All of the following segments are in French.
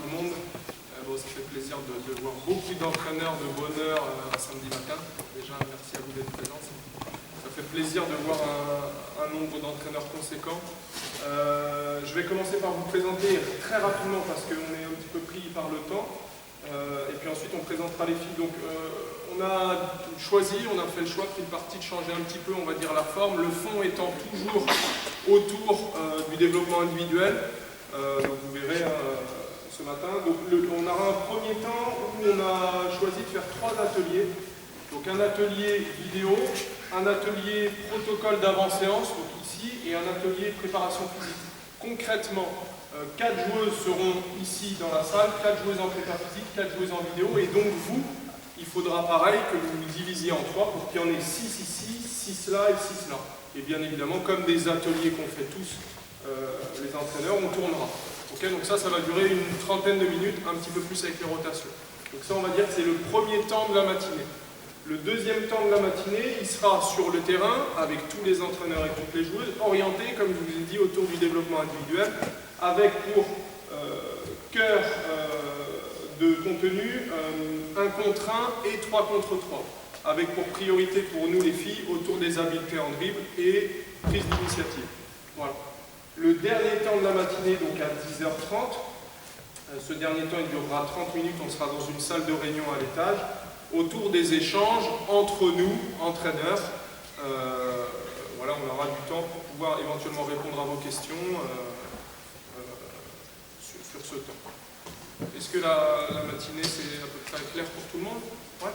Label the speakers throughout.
Speaker 1: tout le monde. Bon, ça fait plaisir de voir beaucoup d'entraîneurs de bonne heure un samedi matin. Déjà, merci à vous d'être présents. Ça fait plaisir de voir un nombre d'entraîneurs conséquent. Je vais commencer par vous présenter très rapidement parce qu'on est un petit peu pris par le temps. Et puis ensuite, on présentera les filles. Donc, on a fait le choix d'une partie de changer un petit peu, on va dire, la forme. Le fond étant toujours autour du développement individuel. Donc, vous verrez ce matin. Donc, on aura un premier temps où on a choisi de faire 3 ateliers. Donc, un atelier vidéo, un atelier protocole d'avant-séance, donc ici, et un atelier préparation physique. Concrètement, 4 joueuses seront ici dans la salle, 4 joueuses en prépa physique, 4 joueuses en vidéo, et donc vous, il faudra pareil que vous vous divisiez en 3 pour qu'il y en ait 6 ici, 6 là et 6 là. Et bien évidemment, comme des ateliers qu'on fait tous, les entraîneurs, on tournera. Okay, donc ça va durer une trentaine de minutes, un petit peu plus avec les rotations. Donc ça, on va dire que c'est le premier temps de la matinée. Le deuxième temps de la matinée, il sera sur le terrain, avec tous les entraîneurs et toutes les joueuses, orienté, comme je vous ai dit, autour du développement individuel, avec pour cœur de contenu 1 contre 1 et 3 contre 3, avec pour priorité pour nous les filles autour des habiletés en dribble et prise d'initiative. Voilà. Le dernier temps de la matinée, donc à 10h30, ce dernier temps il durera 30 minutes, on sera dans une salle de réunion à l'étage, autour des échanges entre nous, entraîneurs. Voilà, on aura du temps pour pouvoir éventuellement répondre à vos questions sur ce temps. Est-ce que la matinée c'est à peu près clair pour tout le monde? Ouais.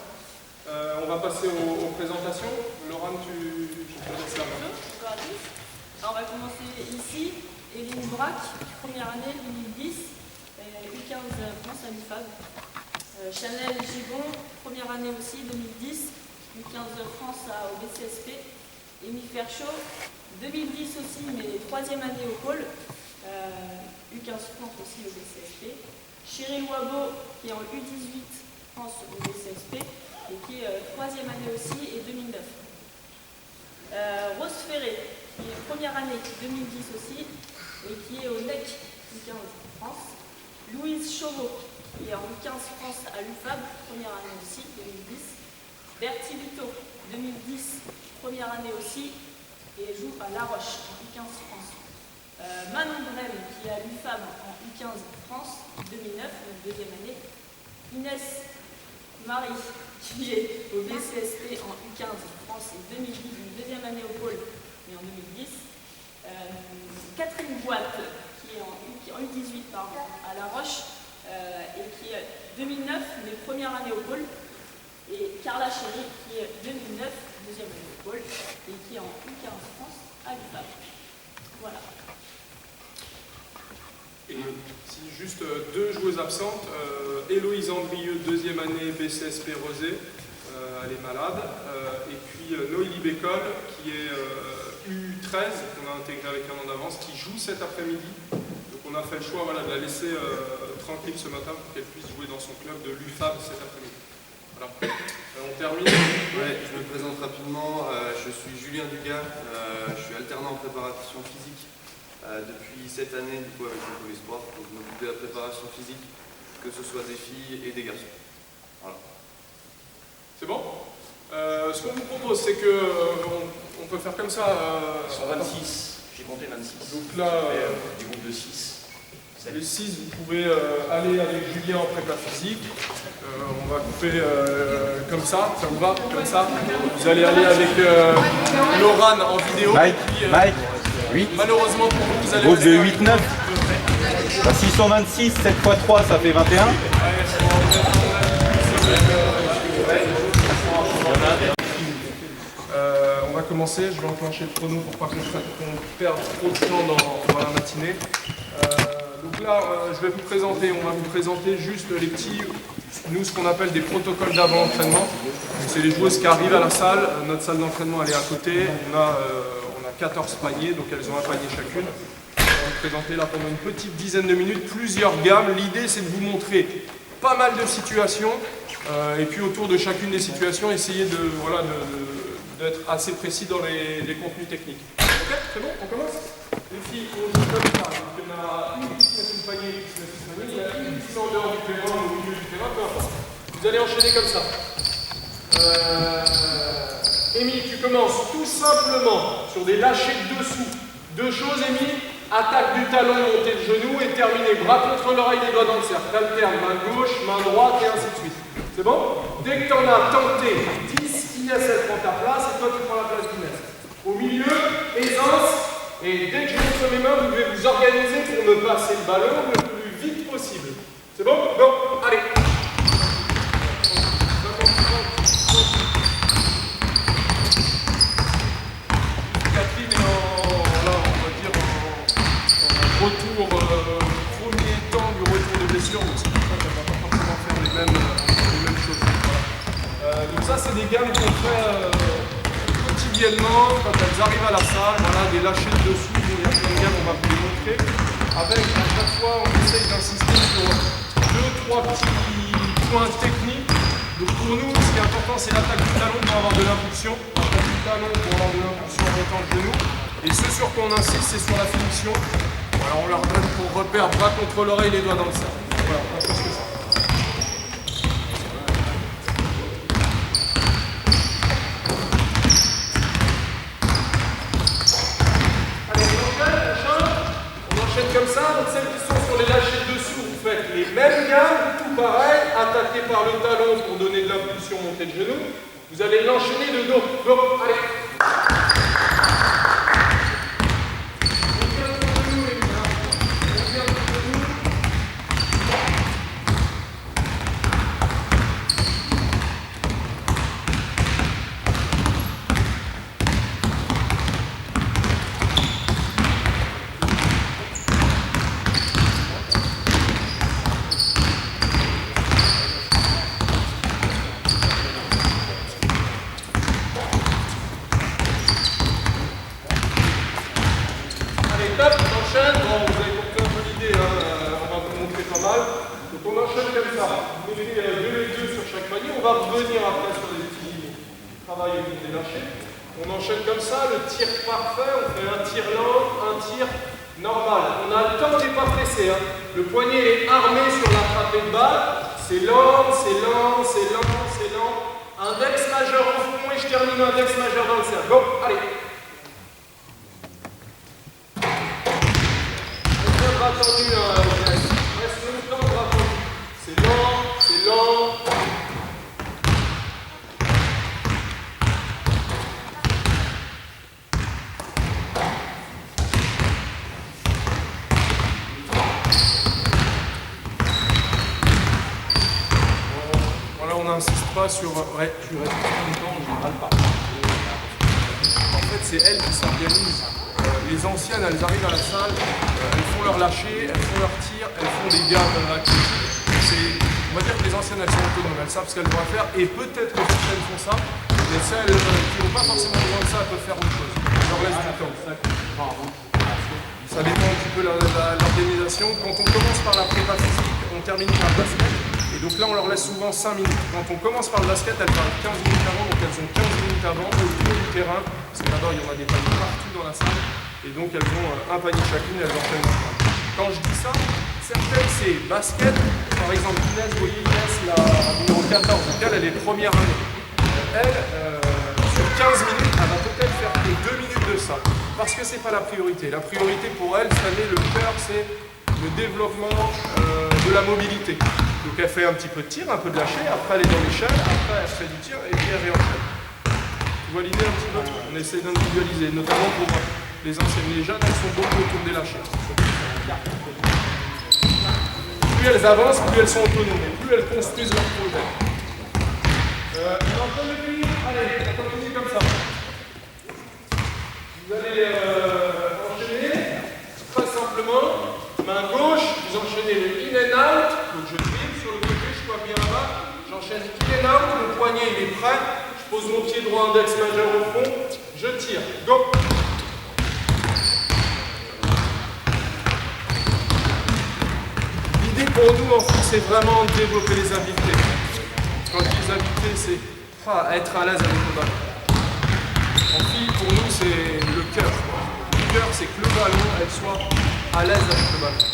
Speaker 1: On va passer aux présentations. Laurent, je te laisse la main.
Speaker 2: Bonjour à tous. Alors, on va commencer ici. Eline Braque, première année 2010, U15 France à l'UFAB. Chanel Gigon, première année aussi 2010, U15 France au BCSP. Amy Ferchaud, 2010 aussi, mais 3e année au pôle, U15 France aussi au BCSP. Cyril Wabo, qui est en U18 France au BCSP, et qui est 3e année aussi, et 2009. Rose Ferré, qui est première année 2010 aussi, et qui est au NEC U15 France. Louise Chauveau, qui est en U15 France à l'UFAB, première année aussi, 2010. Bertie Vito, 2010, première année aussi, et joue à La Roche, en U15 France. Manon Brem, qui est à l'UFAB en U15 France, 2009, donc 2e année. Inès Marie, qui est au BCSP en U15 France, et 2010, donc 2e année au pôle, mais en 2010. Catherine Boite, qui est en U18 pardon, à La Roche, et qui est 2009, mais première année au pôle. Et Carla Chéry, qui est 2009, 2e année au pôle, et qui est en U15 France à l'UFAB. Voilà.
Speaker 1: Et si juste 2 joueuses absentes, Héloïse Andrieux, 2e année BCSP Rosé, elle est malade, et puis Noélie Bécole, qui est U13, qu'on a intégré avec un an d'avance, qui joue cet après-midi. Donc on a fait le choix voilà, de la laisser tranquille ce matin pour qu'elle puisse jouer dans son club de l'UFAB cet après-midi. Voilà. On termine.
Speaker 3: Ouais, je me présente rapidement. Je suis Julien Dugas. Je suis alternant en préparation physique depuis cette année du coup, avec le Pôle Espoir. Donc, je m'occupe de la préparation physique, que ce soit des filles et des garçons. Voilà.
Speaker 1: C'est bon? Ce qu'on vous propose, c'est que on peut faire comme ça.
Speaker 4: Ils sont 26. J'ai compté 26.
Speaker 1: Donc là,
Speaker 4: du groupe de 6.
Speaker 1: les 6, vous pouvez aller avec Julien en prépa physique. On va couper comme ça vous va? Comme ça. Vous allez aller avec Laurent en vidéo.
Speaker 5: Mike, Mike, 8.
Speaker 1: Malheureusement pour vous allez
Speaker 5: Groupe de
Speaker 1: rester
Speaker 5: 8-9. Bah, s'ils sont 26, 7 x 3, ça fait 21.
Speaker 1: On va commencer, je vais enclencher le chrono pour pas qu'on perde trop de temps dans la matinée. Donc là, je vais vous présenter, on va vous présenter juste les petits, nous ce qu'on appelle des protocoles d'avant-entraînement. C'est les joueuses qui arrivent à la salle, notre salle d'entraînement elle est à côté, on a 14 paniers, donc elles ont un panier chacune. On va vous présenter là pendant une petite dizaine de minutes plusieurs gammes. L'idée c'est de vous montrer pas mal de situations et puis autour de chacune des situations, essayer d'être assez précis dans les contenus techniques. Ok, c'est bon, on commence? Les filles, on joue comme ça. Donc, on a une qui prête une panier, X mais 6 paniers, il y a une qui est en dehors du terrain ou au milieu du terrain, peu importe. Vous allez enchaîner comme ça. Émile, tu commences tout simplement sur des lâchers de dessous. Deux choses, Émile, attaque du talon, montée de genou et terminer. Bras contre l'oreille, des doigts dans le cercle. T'alternes, main gauche, main droite et ainsi de suite. C'est bon? Dès que tu en as tenté 10, Inès elle prend ta place et toi tu prends la place d'Inès. Au milieu, aisance, et dès que je montre mes mains, vous devez vous organiser pour me passer le ballon le plus vite possible. C'est bon? Bon, allez. Catherine est retour, premier temps du retour de blessure, donc c'est pour ça qu'elle ne va pas forcément faire les mêmes choses. Voilà. Donc ça, c'est des gammes qu'on fait quotidiennement quand elles arrivent à la salle. Voilà, des lâchers de dessous, il y a plein de gammes, on va vous les montrer. Avec, à chaque fois, on essaye d'insister sur 2-3 petits points techniques. Donc pour nous, ce qui est important, c'est l'attaque du talon pour avoir de l'impulsion. L'attaque du talon pour avoir de l'impulsion en montant le genou. Et ce sur quoi on insiste, c'est sur la finition. Voilà, on leur donne pour repère bras contre l'oreille, les doigts dans le cercle. Voilà, on va faire que ça. Allez, on enchaîne comme ça. Donc celles qui sont sur les lâchers dessous, vous faites les mêmes gammes, tout pareil, attaqué par le talon pour donner de l'impulsion, montée de genou. Vous allez l'enchaîner de dos. Go, allez. On enchaîne comme ça, le tir parfait, on fait un tir lent, un tir normal. On a le temps, on n'est pas pressé. Hein. Le poignet est armé sur la frappée de balle. C'est lent, c'est lent, c'est lent, c'est lent. Index majeur au fond et je termine index majeur dans le cercle. Bon, allez. On vient bras tendu, reste longtemps bras tendu. C'est lent, c'est lent. N'insiste pas sur ouais, tu restes longtemps, je ne râle pas. En fait, c'est elles qui s'organisent. Les anciennes, elles arrivent à la salle, elles font leur lâcher, elles font leur tir, elles font des gammes actives. On va dire que les anciennes, elles sont autonomes, elles savent ce qu'elles doivent faire, et peut-être que certaines font ça, mais celles qui n'ont pas forcément besoin de ça, elles peuvent faire autre chose. Je leur laisse du temps. Ça dépend un petit peu de l'organisation. Quand on commence par la prépa physique, on termine par le basket. Et donc là, on leur laisse souvent 5 minutes. Quand on commence par le basket, elles parlent 15 minutes avant, donc elles ont 15 minutes avant au tour du terrain. Parce que d'abord, il y en a des paniers partout dans la salle. Et donc, elles ont un panier chacune et elles enchaînent ensemble. Quand je dis ça, certaines, c'est basket. Par exemple, Inès, vous voyez Inès, la numéro 14, donc elle est première année. Elle, sur 15 minutes, elle va peut-être faire que 2 minutes de ça. Parce que c'est pas la priorité. La priorité pour elle, cette année, le cœur, c'est le développement de la mobilité. Donc elle fait un petit peu de tir, un peu de lâcher, après elle est dans l'échelle, après elle fait du tir et puis elle réenchaîne. Tu vois l'idée un petit peu? On essaie d'individualiser, notamment pour les anciennes. Les jeunes, elles sont beaucoup autour des lâchers. Plus elles avancent, plus elles sont autonomes, et plus elles construisent leur projet. On est en train de finir. Allez, on continue comme ça. Vous allez enchaîner très simplement. Main gauche, vous enchaînez le in and out, donc je dribble sur le côté, je vois bien là-bas, j'enchaîne in and out, mon poignet il est prêt, je pose mon pied droit index majeur au fond, je tire, go! L'idée pour nous en fait c'est vraiment de développer les habiletés. Quand je dis les habiletés, c'est être à l'aise avec le ballon. En fille, pour nous c'est le cœur. Le cœur c'est que le ballon elle soit à l'aise avec le ballon.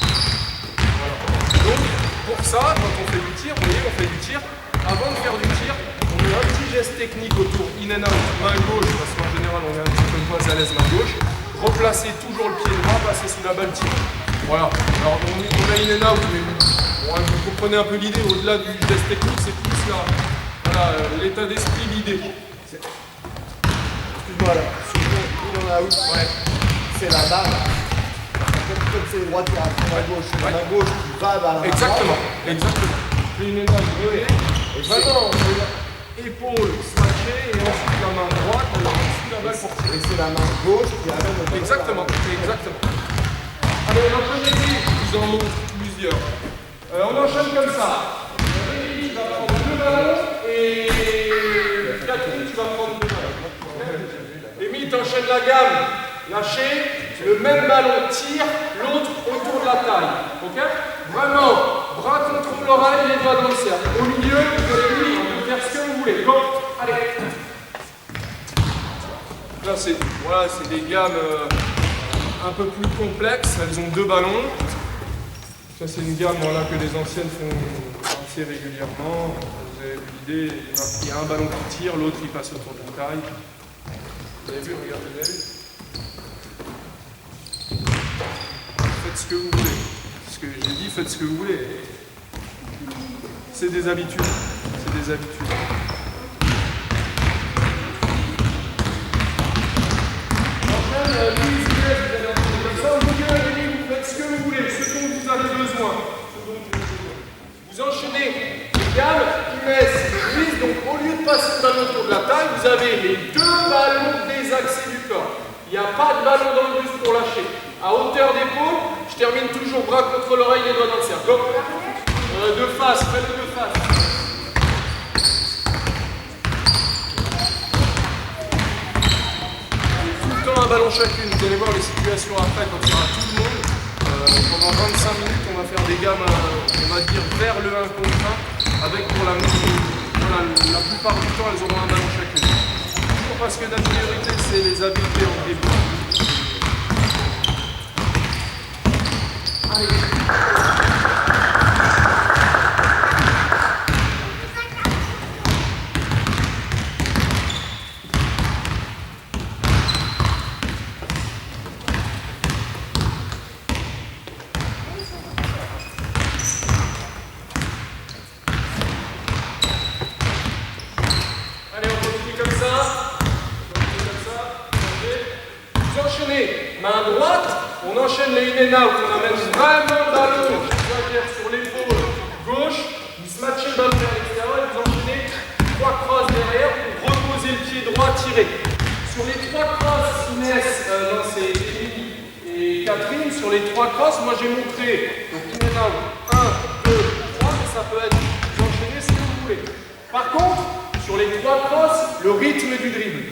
Speaker 1: ça, quand on fait du tir, vous voyez, on fait du tir. Avant de faire du tir, on met un petit geste technique autour, in and out, main gauche, parce qu'en général on est un petit peu moins à l'aise main gauche. Replacer toujours le pied droit, passer sous la balle tir. Voilà, alors on a in and out, mais bon, vous comprenez un peu l'idée, au-delà du geste technique, c'est plus là, voilà, l'état d'esprit, l'idée.
Speaker 6: Excuse-moi là, sur le in and out,
Speaker 1: Ouais.
Speaker 6: c'est la balle. Comme c'est droit qui a la gauche, c'est la main gauche qui va vers la
Speaker 1: Exactement, exactement. Puis une énorme et vraiment, épaule smashée et ensuite la main droite, sous la balle pour tirer.
Speaker 6: Et c'est la main gauche qui amène le
Speaker 1: Exactement, exactement. Allez, enchaînez-y, je vous en montre plusieurs. On enchaîne comme ça. Rémi, tu vas prendre 2 ballons et Catherine, tu vas prendre 2 ballons. Rémi, t'enchaînes la gamme. Lâchez, le même ballon tire, l'autre autour de la taille. Ok? Vraiment, bras contre l'oreille, les doigts dans le cercle. Au milieu, vous allez faire ce que vous voulez. Go, allez. Là, c'est voilà, des gammes un peu plus complexes. Elles ont 2 ballons. Ça, c'est une gamme voilà, que les anciennes font assez régulièrement. Vous avez vu l'idée, il y a un ballon qui tire, l'autre il passe autour de la taille. Vous avez vu, regardez, vous avez vu? Faites ce que vous voulez. Ce que j'ai dit, faites ce que vous voulez. C'est des habitudes. C'est des habitudes. Enfin, Louise, vous allez entendre comme ça. Au milieu, vous faites ce que vous voulez, ce dont vous avez besoin. Vous enchaînez les gammes qui laissent Louise. Donc, au lieu de passer le ballon autour de la taille, vous avez les 2 ballons désaxés du corps. Il n'y a pas de ballon dans le buste pour lâcher. À hauteur d'épaule, je termine toujours bras contre l'oreille, les doigts dans le cercle. Go. De face, faites-le de face. Tout le temps un ballon chacune. Vous allez voir les situations après quand il y aura tout le monde. Pendant 25 minutes, on va faire des gammes, on va dire vers le 1 contre 1, avec pour la plupart du temps, elles auront un ballon chacune. Toujours parce que notre priorité, c'est les habiletés en début. Allez. Allez, on continue comme ça. Vous enchaînez main droite. On enchaîne les in and out, on amène vraiment le ballon sur l'épaule gauche, vous smatchez le ballon vers l'extérieur et vous enchaînez 3 crosses derrière pour reposer le pied droit tiré. Sur les 3 crosses, Inès, non c'est Émilie et Catherine, sur les 3 crosses, moi j'ai montré, donc in and out, 1, 2, 3, mais ça peut être, vous enchaînez ce que vous voulez. Par contre, sur les 3 crosses, le rythme du dribble.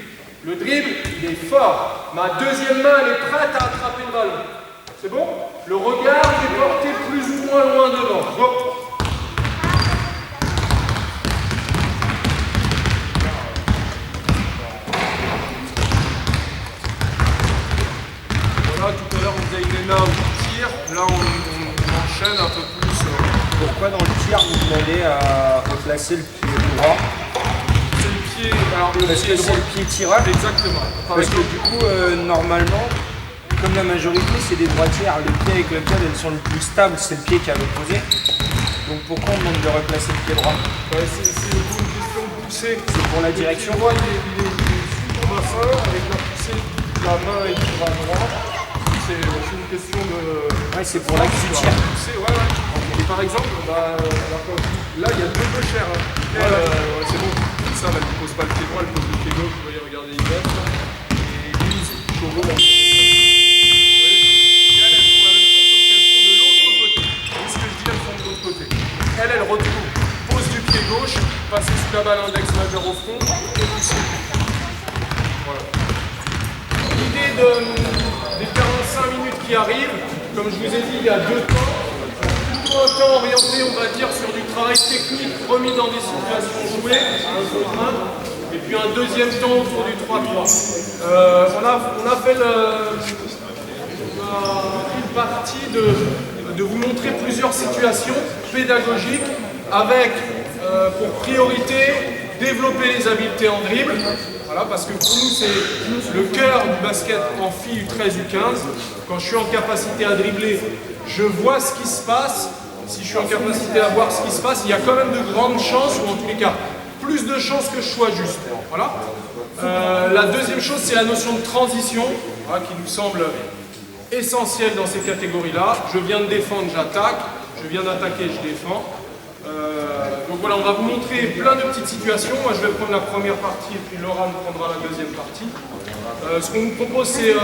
Speaker 1: Le dribble, il est fort. Ma deuxième main, elle est prête à attraper le ballon. C'est bon? Le regard est porté plus ou moins loin devant. Go. Voilà, tout à l'heure, on faisait une énorme tir. Là, on enchaîne un peu plus.
Speaker 5: Pourquoi dans le tir, vous demandez à replacer le pied droit?
Speaker 1: Alors,
Speaker 5: parce que c'est le pied tirable.
Speaker 1: Exactement.
Speaker 5: Parce que du coup, normalement, comme la majorité, c'est des droitières, le pied avec lequel elles sont le plus stables, c'est le pied qui a l'opposé. Donc pourquoi on demande de replacer le pied droit?
Speaker 1: C'est une question de poussée.
Speaker 5: C'est pour la direction.
Speaker 1: Tu vois, il est super fin avec la poussée de la main et du bras droit. C'est une question de...
Speaker 5: Ouais, c'est pour là que tu tires.
Speaker 1: Ouais. Et par exemple, là, il y a 2 gauchères. Hein. C'est bon. Ça, elle ne pose pas le pied droit, elle pose le pied gauche. Vous voyez, regardez, il baisse. Et Louise, Chauveau, vous voyez, elles font la même chose, sauf qu'elles font de l'autre côté. Et ce que je dis, elles font de l'autre côté. Elle retrouve, pose du pied gauche, passer sous la balle index majeur au front, et pousser. Voilà. L'idée des 45 minutes qui arrivent, comme je vous ai dit, il y a 2 temps. Un temps orienté, on va dire, sur du travail technique remis dans des situations jouées, un contre un, et puis un deuxième temps autour du 3-3. On a fait une partie de de vous montrer plusieurs situations pédagogiques avec pour priorité développer les habiletés en dribble. Voilà, parce que pour nous, c'est le cœur du basket en filles U13, U15. Quand je suis en capacité à dribbler, je vois ce qui se passe. Si je suis en capacité à voir ce qui se passe, il y a quand même de grandes chances, ou en tous les cas, plus de chances que je sois juste. Voilà. La deuxième chose, c'est la notion de transition, voilà, qui nous semble essentielle dans ces catégories-là. Je viens de défendre, j'attaque. Je viens d'attaquer, je défends. Donc voilà, on va vous montrer plein de petites situations. Moi, je vais prendre la première partie et puis Laura me prendra la deuxième partie. Ce qu'on vous propose, c'est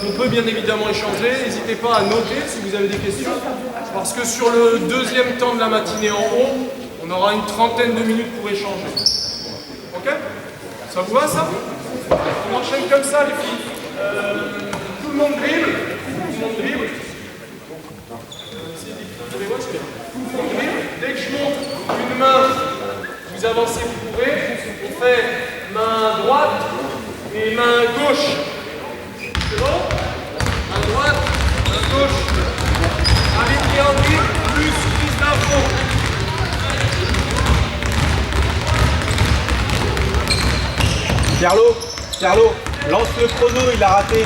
Speaker 1: on peut bien évidemment échanger. N'hésitez pas à noter si vous avez des questions. Parce que sur le deuxième temps de la matinée en haut, on aura une trentaine de minutes pour échanger. Ok? Ça vous va, ça? On enchaîne comme ça, les filles. Tout le monde dribble. Tout le monde dribble. Dès que je montre une main, vous avancez, vous courez. On fait main droite et main gauche. C'est bon? Main droite, main gauche. Allez, pied en dribble, plus prise d'info.
Speaker 6: Carlo, lance le chrono, il a raté.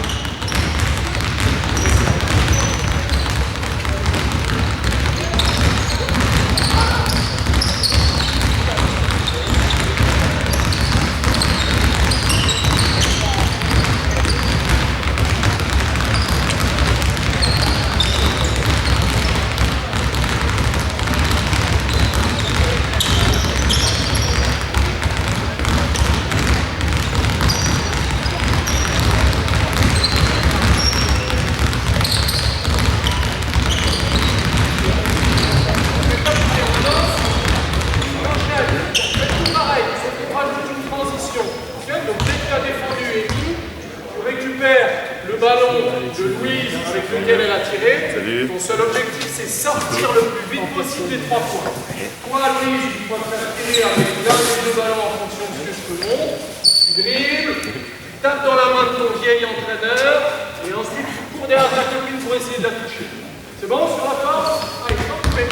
Speaker 1: Ton seul objectif, c'est sortir le plus vite possible des 3 points. Toi, Louise, tu vas faire tirer avec l'un des deux ballons en fonction de ce que je te montre. Tu dribbles, tu tapes dans la main de ton vieil entraîneur, et ensuite tu cours derrière ta copine pour essayer de la toucher. C'est bon sur la force? Allez, tu fais.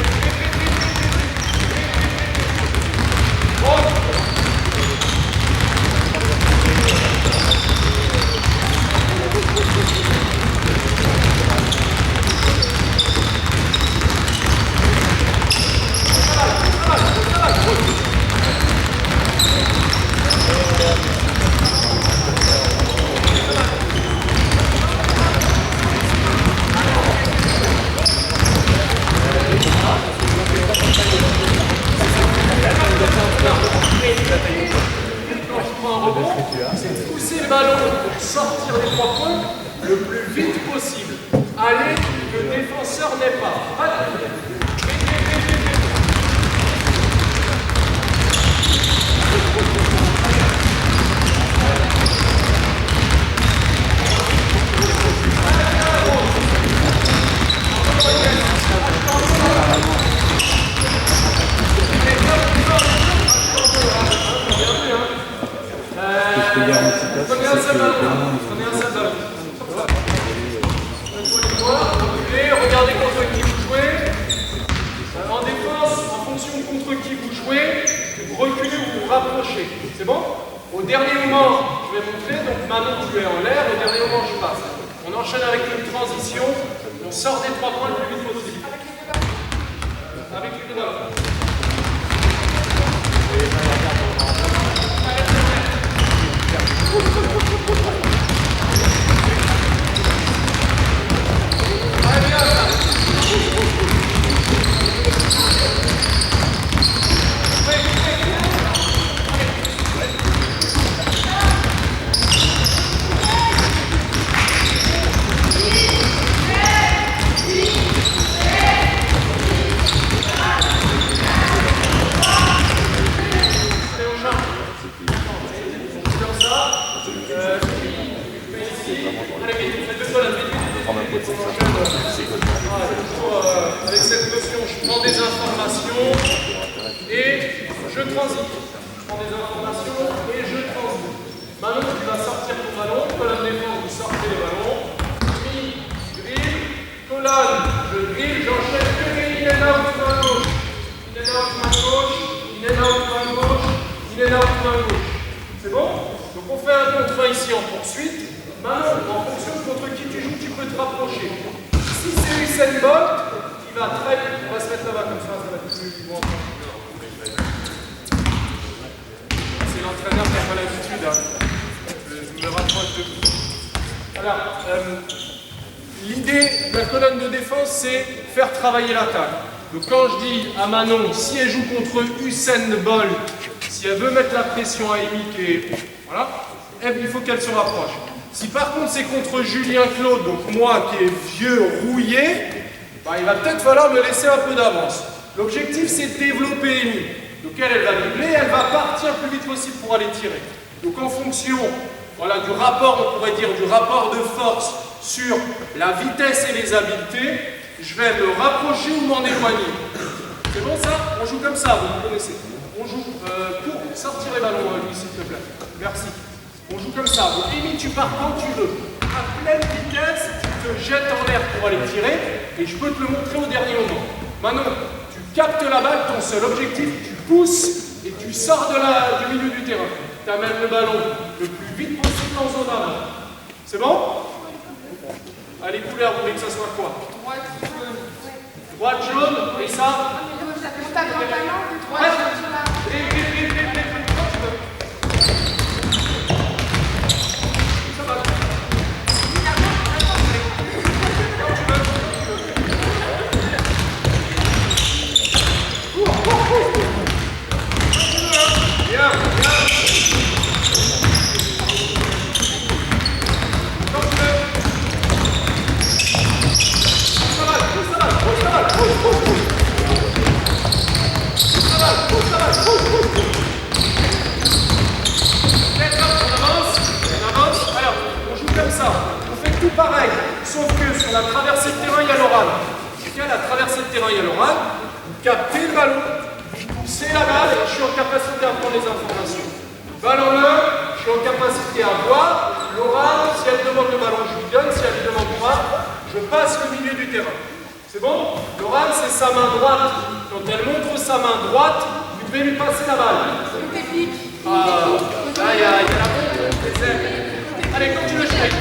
Speaker 1: C'est pousser le ballon pour sortir les 3 points le plus vite possible. Allez, le défenseur n'est pas. Allez. Prenez un seul ballon. Regardez contre qui vous jouez. En défense, en fonction de contre qui vous jouez, vous reculez ou vous rapprochez. C'est bon? Au dernier moment, je vais montrer. Donc maintenant, tu es en l'air. Au dernier moment, je passe. On enchaîne avec une transition. On sort des 3 points le plus vite possible. Avec les deux ballons. Avec cette notion, je prends des informations et je transite. Je prends des informations et je transite. Maintenant, tu vas sortir ton ballon. Colonne défense, vous sortez le ballon. Dribble, colonne, je dribble, j'enchaîne. out, main gauche. In and out, main gauche. In and out, main gauche. In and out, main gauche. C'est bon? Donc on fait un contre ici en poursuite. Maintenant, en fonction de contre qui tu joues, tu peux te rapprocher. Si c'est Usain Bolt, qui va très vite, on va se mettre là-bas comme ça va être plus bon. C'est l'entraîneur qui n'a pas l'habitude. Hein. Je me rapproche de vous. Alors, l'idée de la colonne de défense, c'est faire travailler l'attaque. Donc quand je dis à Manon, si elle joue contre Usain Bolt, si elle veut mettre la pression à Amy, et voilà, il faut qu'elle se rapproche. Si par contre c'est contre Julien Claude, donc moi qui est vieux, rouillé, bah, il va peut-être falloir me laisser un peu d'avance. L'objectif c'est de développer Amy. Donc elle va dribbler, elle va partir le plus vite possible pour aller tirer. Donc en fonction voilà, du rapport, on pourrait dire du rapport de force sur la vitesse et les habiletés, je vais me rapprocher ou m'en éloigner. C'est bon ça? On joue comme ça, vous connaissez. On joue pour sortir les ballons, lui, s'il te plaît. Merci. On joue comme ça. Donc, Amy, tu pars quand tu veux. À pleine vitesse, tu te jettes en l'air pour aller tirer et je peux te le montrer au dernier moment. Maintenant, tu captes la balle, ton seul objectif, tu pousses et tu sors du milieu du terrain. Tu amènes le ballon le plus vite possible en zone avant. C'est bon? Allez, couleurs, vous voulez que ça soit quoi? Droite, jaune, et ça?
Speaker 7: On tape dans le ballon, droite, jaune, là.
Speaker 1: Ça va. Bien, bien. Alors, on joue comme ça. On fait tout pareil, sauf que sur la traversée de terrain, il y a l'oral. À la traversée de terrain, il y a l'oral. Vous captez le ballon, vous poussez la balle et je suis en capacité à prendre les informations. Balle en main, je suis en capacité à voir. L'oral, si elle demande le ballon, je lui donne. Si elle lui demande pas, je passe le milieu du terrain. C'est bon? L'oral, c'est sa main droite. Quand elle montre sa main droite, vous devez lui passer la balle. Ah, là, il y a la bombe, les ailes. Allez, continue le shake.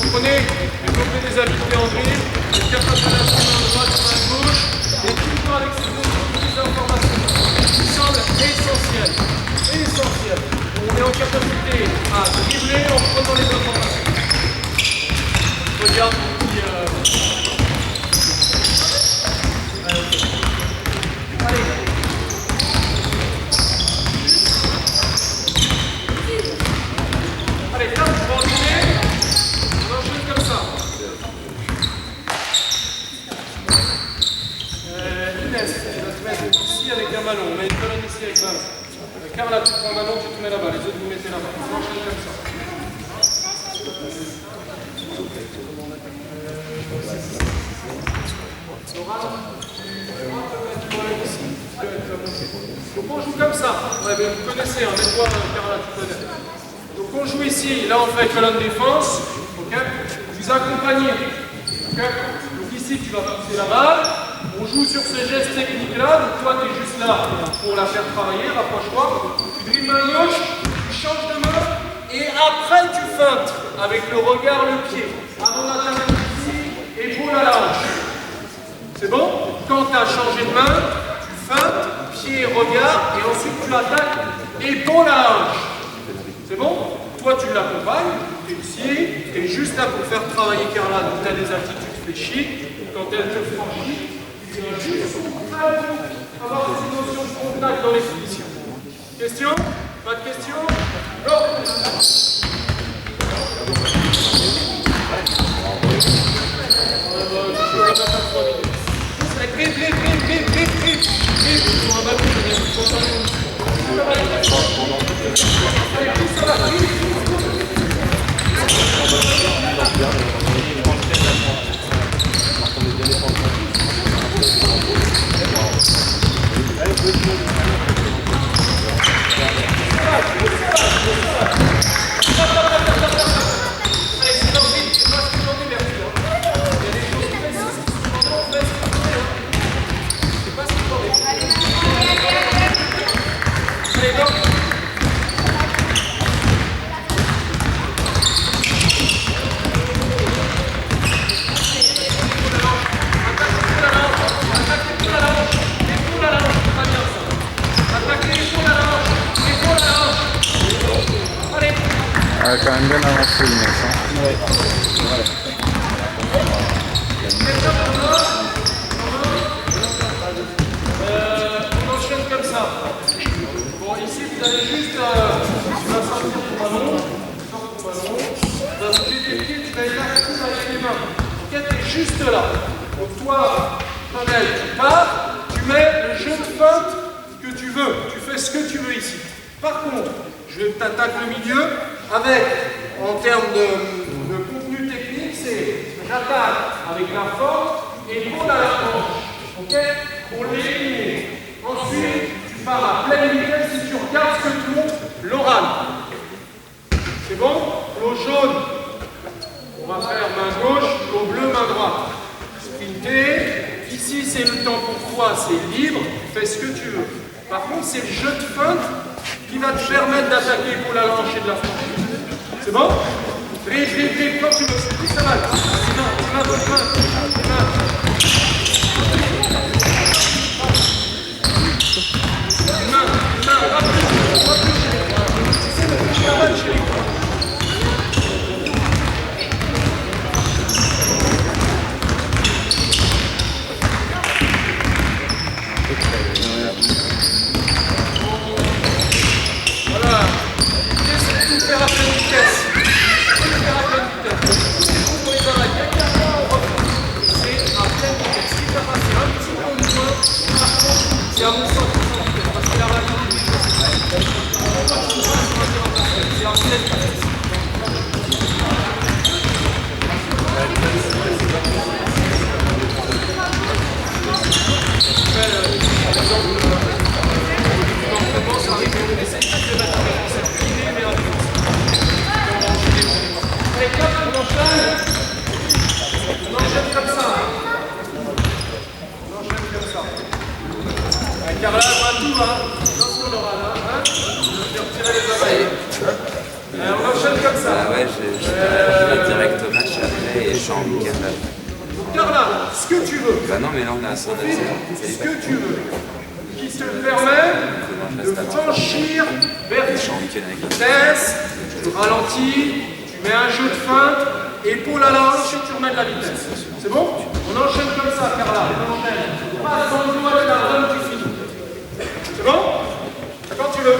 Speaker 1: Comprenez, développer des habiletés en dribble, être capable de lâcher main droite, main gauche, et tout le temps avec ces informations qui semblent essentielles. Essentielles. On est en capacité à dribbler en prenant les informations. Regarde Allez, là, tu vas enchaîner. On enchaîne comme ça. Inès, tu vas te mettre ici avec un ballon. On met une colonne ici avec un ballon. Carla, tu prends un ballon, tu te mets là-bas. Les autres, vous mettez là-bas. On enchaîne comme ça. Donc on joue comme ça. Ouais, mais vous connaissez, hein, mais toi, Carla, tu connais. Donc on joue ici, là on fait colonne défense, ok? Vous accompagnez, ok? Donc ici tu vas pousser la balle, on joue sur ce geste technique là, donc toi tu es juste là pour la faire travailler, rapproche-toi, tu dribbles main gauche, tu changes de main
Speaker 8: Et après, tu feintes avec le regard, le pied. Avant d'attaquer ici, épaule à la hanche. C'est bon? Quand tu as changé de main, tu feintes, pied, regard, et ensuite tu attaques, épaule à la hanche. C'est bon? Toi, tu l'accompagnes, tu es ici, et juste là pour faire travailler Carla, donc tu as des altitudes fléchies. Quand elle te franchit, tu viens juste pour avoir des notions de contact dans les positions. Question? Pas de question? Go!
Speaker 9: Elle a quand même bien avancé, le mec.
Speaker 8: On enchaîne comme ça. Bon, ici, vous allez juste... tu vas sortir ton ballon. Tu vas bouger tes pieds, tu vas écarter tout avec les mains. Ok, t'es juste là. Donc toi, Chanel, tu pars, tu mets le jeu de feinte que tu veux. Tu fais ce que tu veux ici. Par contre, je t'attaque le milieu avec, en termes de contenu technique, c'est j'attaque avec la force et l'épaule à la hanche. Ok? Pour l'éliminer. Ensuite, tu pars à pleine vitesse si tu regardes ce que te montre l'oral. C'est bon? L'eau jaune, on va faire main gauche, l'eau bleue, main droite. Sprinter. Ici, c'est le temps pour toi, c'est libre, fais ce que tu veux. Par contre, c'est le jeu de feinte qui va te permettre d'attaquer pour la hanche et de la franchir. C'est bon? Dribble, quand tu veux. Oui, ça va. Bonne main. Voilà. Laissez tout faire à pleine vitesse. Tout faire à pleine vitesse. On les arrête. C'est à pleine vitesse. Si tu as passé un petit peu moins, c'est à mon sens. Parce qu'il a raté les choses. C'est à pleine vitesse. On enchaîne comme ça. Carla, pas tout, hein. Attention, Laura, là. Hein. Je vais retirer les oreilles. On enchaîne comme ça.
Speaker 10: Ah ouais, je vais direct au match après et je suis en week-end là.
Speaker 8: Carla, ce que tu veux.
Speaker 10: Bah non, mais là on est à Saint-Nazaire.
Speaker 8: Ce que tu veux. Qui te permet de franchir vers
Speaker 10: Je suis en week-end avec la
Speaker 8: vitesse, tu ralentis, tu mets un jeu de feinte, épaule à la hanche et tu remets de la vitesse. C'est bon? On enchaîne comme ça, Carla. On enchaîne. Passe dans le doigt de la run, tu finis. C'est bon? Quand tu veux.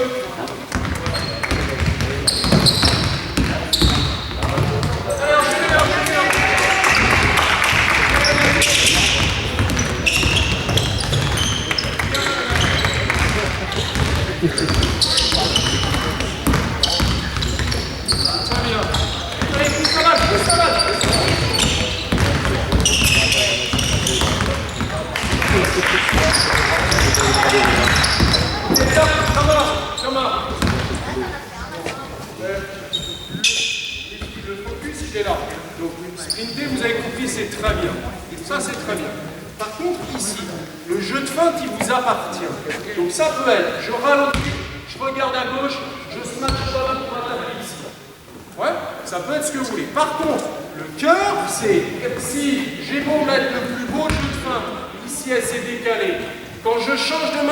Speaker 8: Allez, enchaînez. Très bien. Allez, pousse la balle. Le focus, il est là. Donc, sprinter, vous avez compris, c'est très bien. Ça, c'est très bien. Par contre, ici, le jeu de feinte, il vous appartient. Donc, ça peut être, je ralentis, je regarde à gauche, je smash la balle pour attaquer ici. Ça peut être ce que vous voulez. Par contre, le cœur, c'est si j'ai beau mettre le plus beau jeu de fin, ici elle s'est décalée. Quand je change de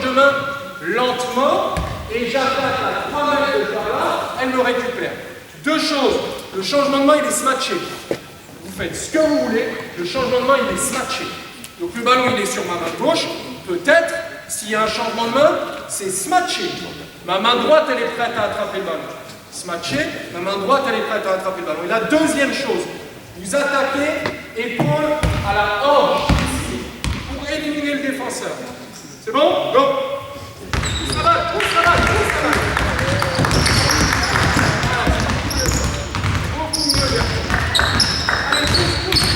Speaker 8: main lentement et j'attaque à 3 mètres de Carla, elle me récupère. Deux choses. Le changement de main, il est smatché. Vous faites ce que vous voulez, le changement de main, il est smatché. Donc le ballon, il est sur ma main gauche. Peut-être, s'il y a un changement de main, c'est smatché. Ma main droite, elle est prête à attraper le ballon. Smatché, ma main droite, elle est prête à attraper le ballon. Et la deuxième chose, vous attaquez épaule à la hanche, ici, pour éliminer le défenseur. C'est bon? Go! Ça va, ça va, ça va. Beaucoup mieux. Allez, pousse.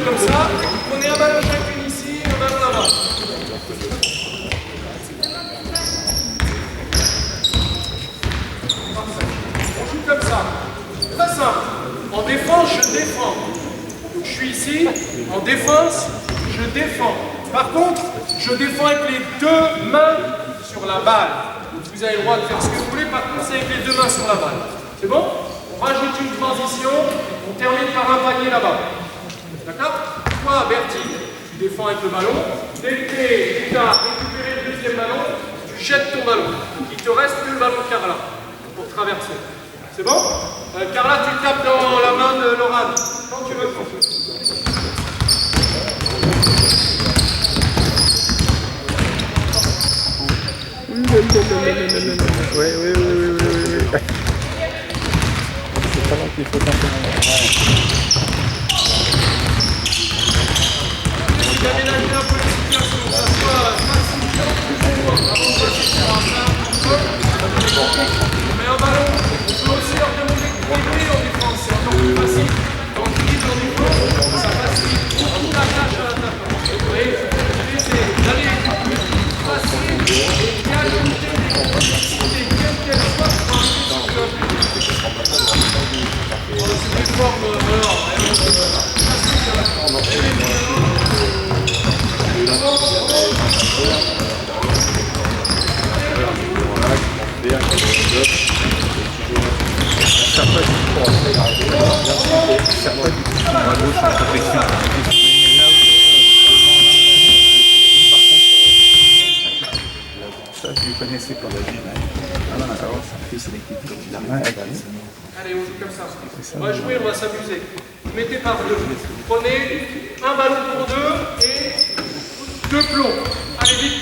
Speaker 8: Comme ça, prenez un ballon chacune ici, un ballon là-bas. On joue comme ça. Très simple. En défense, je défends. Donc je suis ici. En défense, je défends. Par contre, je défends avec les deux mains sur la balle. Donc vous avez le droit de faire ce que vous voulez. Par contre, c'est avec les deux mains sur la balle. C'est bon? On rajoute une transition. On termine par un panier là-bas. D'accord? Toi, Bertie, tu défends avec le ballon. Dès que tu as récupéré le deuxième ballon, tu jettes ton ballon. Il te reste que le ballon de Carla pour traverser. C'est bon? Carla, tu tapes dans la main de Laurent. Quand tu veux.
Speaker 9: Oui. C'est pas long qu'il faut simplement.
Speaker 8: D'aménager un peu les situations, que ça soit facile, mais un ballon, on peut aussi leur demander de dribbler en défense, c'est encore plus facile. Quand tu dribbles en défense, ça facilite beaucoup la tâche à l'attaquant. Vous voyez, l'idée c'est d'aller plus facile et d'y ajouter des complexités, quelles qu'elles soient, pour arriver sur le but. C'est des formes,
Speaker 9: Ça, je ne connaissais pas.
Speaker 8: Allez, on joue comme ça. On va jouer, on va s'amuser. Vous mettez par deux. Prenez un ballon pour deux et deux plombs. Allez, vite.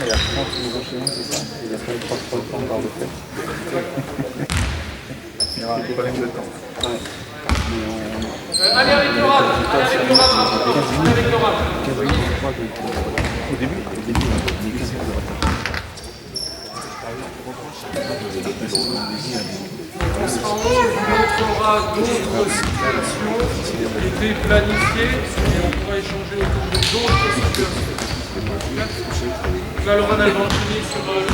Speaker 9: Et à 30 euros chez nous, c'est ça. Il n'y a pas eu 3 temps par le fait. Il y aura un problème de temps. Ouais.
Speaker 8: Allez avec le rad. Allez avec le rad. Allez avec le rad.
Speaker 9: Au début, on est 15 heures de retard.
Speaker 8: On sera en haut, on montrera d'autres situations qui étaient planifiées et on pourra échanger autour de d'autres situations. là, Laurent, elle va enchaîner sur le 3-3.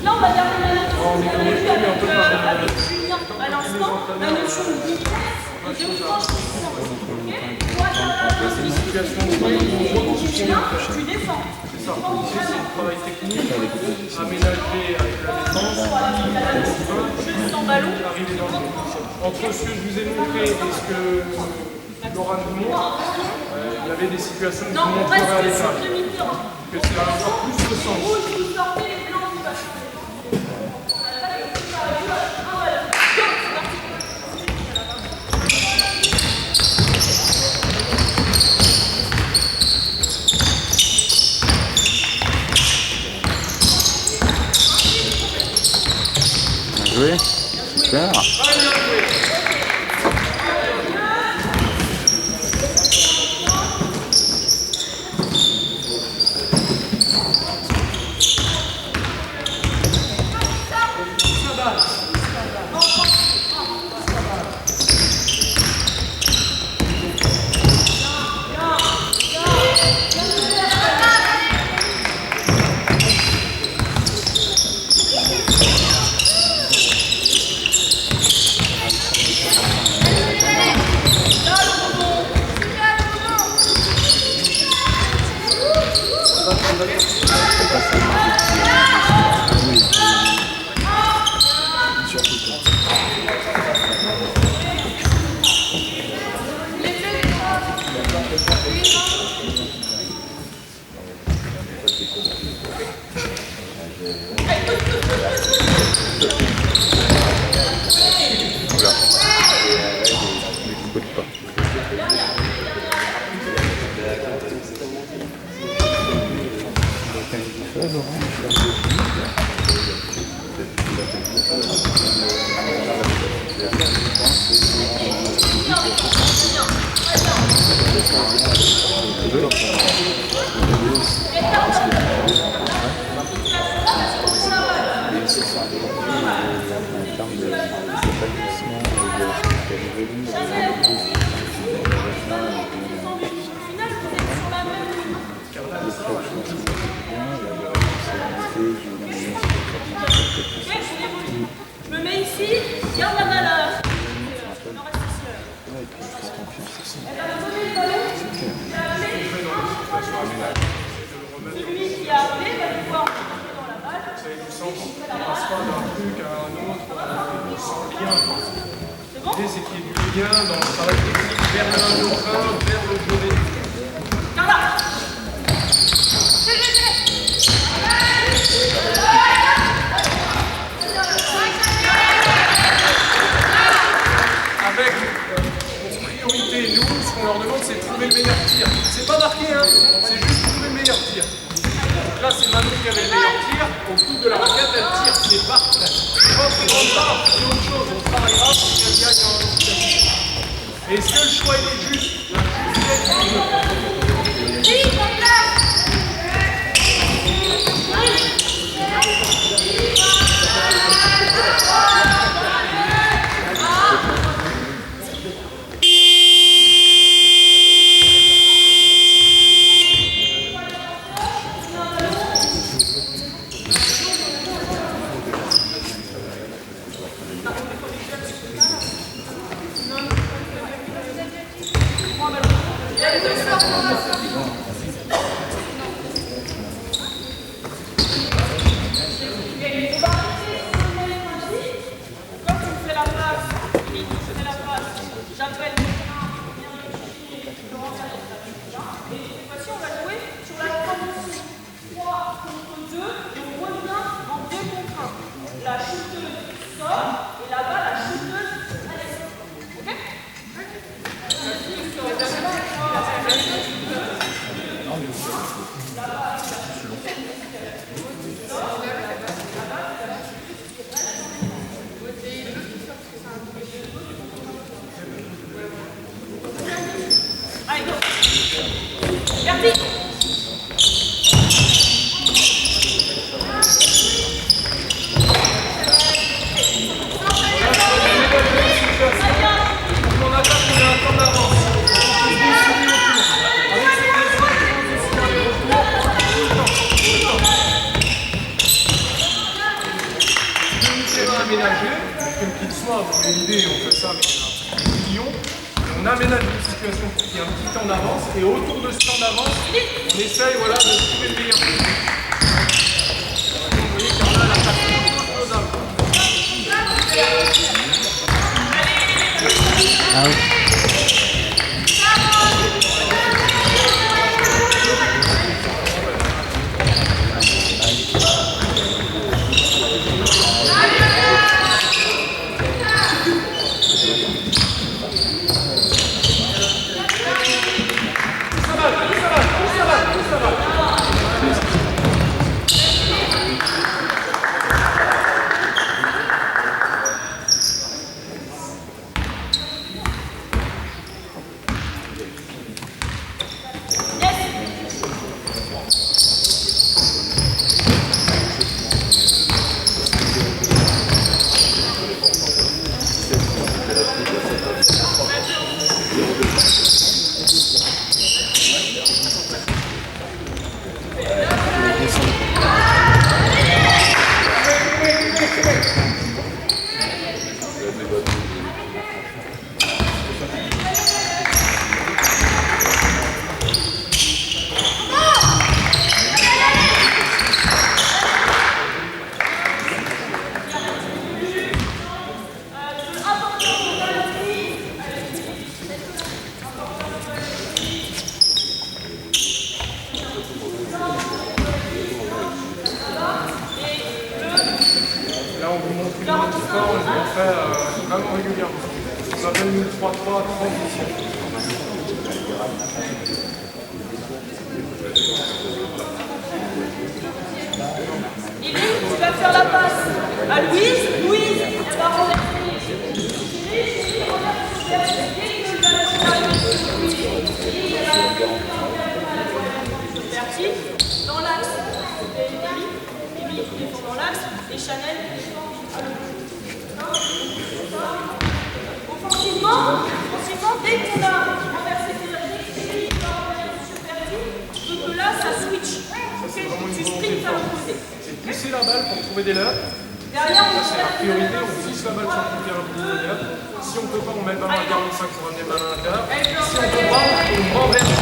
Speaker 2: Là, on va garder la notion avec Julien à l'instant, la notion de vitesse et de force. Tu défends.
Speaker 8: C'est ça. Ici, c'est le travail technique, aménagé avec la défense,
Speaker 2: Sans ballon.
Speaker 8: arriver dans le jeu. Entre ce que je vous ai montré et ce que Laurent vous montre, il y avait des situations que je vous
Speaker 2: Non, on
Speaker 8: montrerai à
Speaker 2: reste
Speaker 8: l'état.
Speaker 2: sur demi-terrain.
Speaker 8: Que c'est encore plus de sens.
Speaker 2: Rouge, vous sortez les blancs, vous passez.
Speaker 9: Bien joué. Super.
Speaker 2: Je me mets ici, garde la balle. Celui qui est arrivé va pouvoir rentrer dans la balle.
Speaker 8: Ça a du sens. On ne passe pas d'un truc à un autre sans lien.
Speaker 2: C'est bon?
Speaker 8: L'idée, c'est qu'il y ait du lien dans le travail technique vers le 1 vers le jeu des.
Speaker 2: Garde là.
Speaker 8: Avec pour priorité, nous, ce qu'on leur demande, c'est de trouver le meilleur tir. C'est pas marqué, hein, c'est juste trouver le meilleur tir. Donc là, c'est Manon qui avait le meilleur tir. Au coup de la raquette, elle tire, c'est parfait. Quand on rentre là, c'est autre chose, on travaillera pour qu'elle gagne un autre tir. Et est-ce que le choix il est juste? La justesse du jeu.
Speaker 1: simple, mais l'idée, on fait ça, mais il y en a des millions. On aménage une situation qui est un petit temps d'avance, et autour de ce temps d'avance, on essaye voilà, de trouver le meilleur. Vous voyez qu'on a la façon opposable.
Speaker 9: Ah oui.
Speaker 1: Là, on vous montre une autre forme, on le fait vraiment régulièrement. Ça s'appelle une 3-3 transition.
Speaker 2: Tu vas faire la passe à Louise. Louise, elle va renverser. Dans l'axe, Émilie qui défend dans l'axe, et Chanel qui défend à offensivement, dès qu'on a renversé tes objectifs, je veux que là, ça switch. Tu sprints à l'opposé.
Speaker 1: C'est pousser la balle pour trouver des lobes.
Speaker 2: Derrière, on
Speaker 1: C'est la priorité, on pousse la balle sur le terrain pour trouver des lobes. Si on ne peut pas, on met le ballon à 45 pour ramener le ballon à l'intérieur. Si on ne peut pas, on renverse.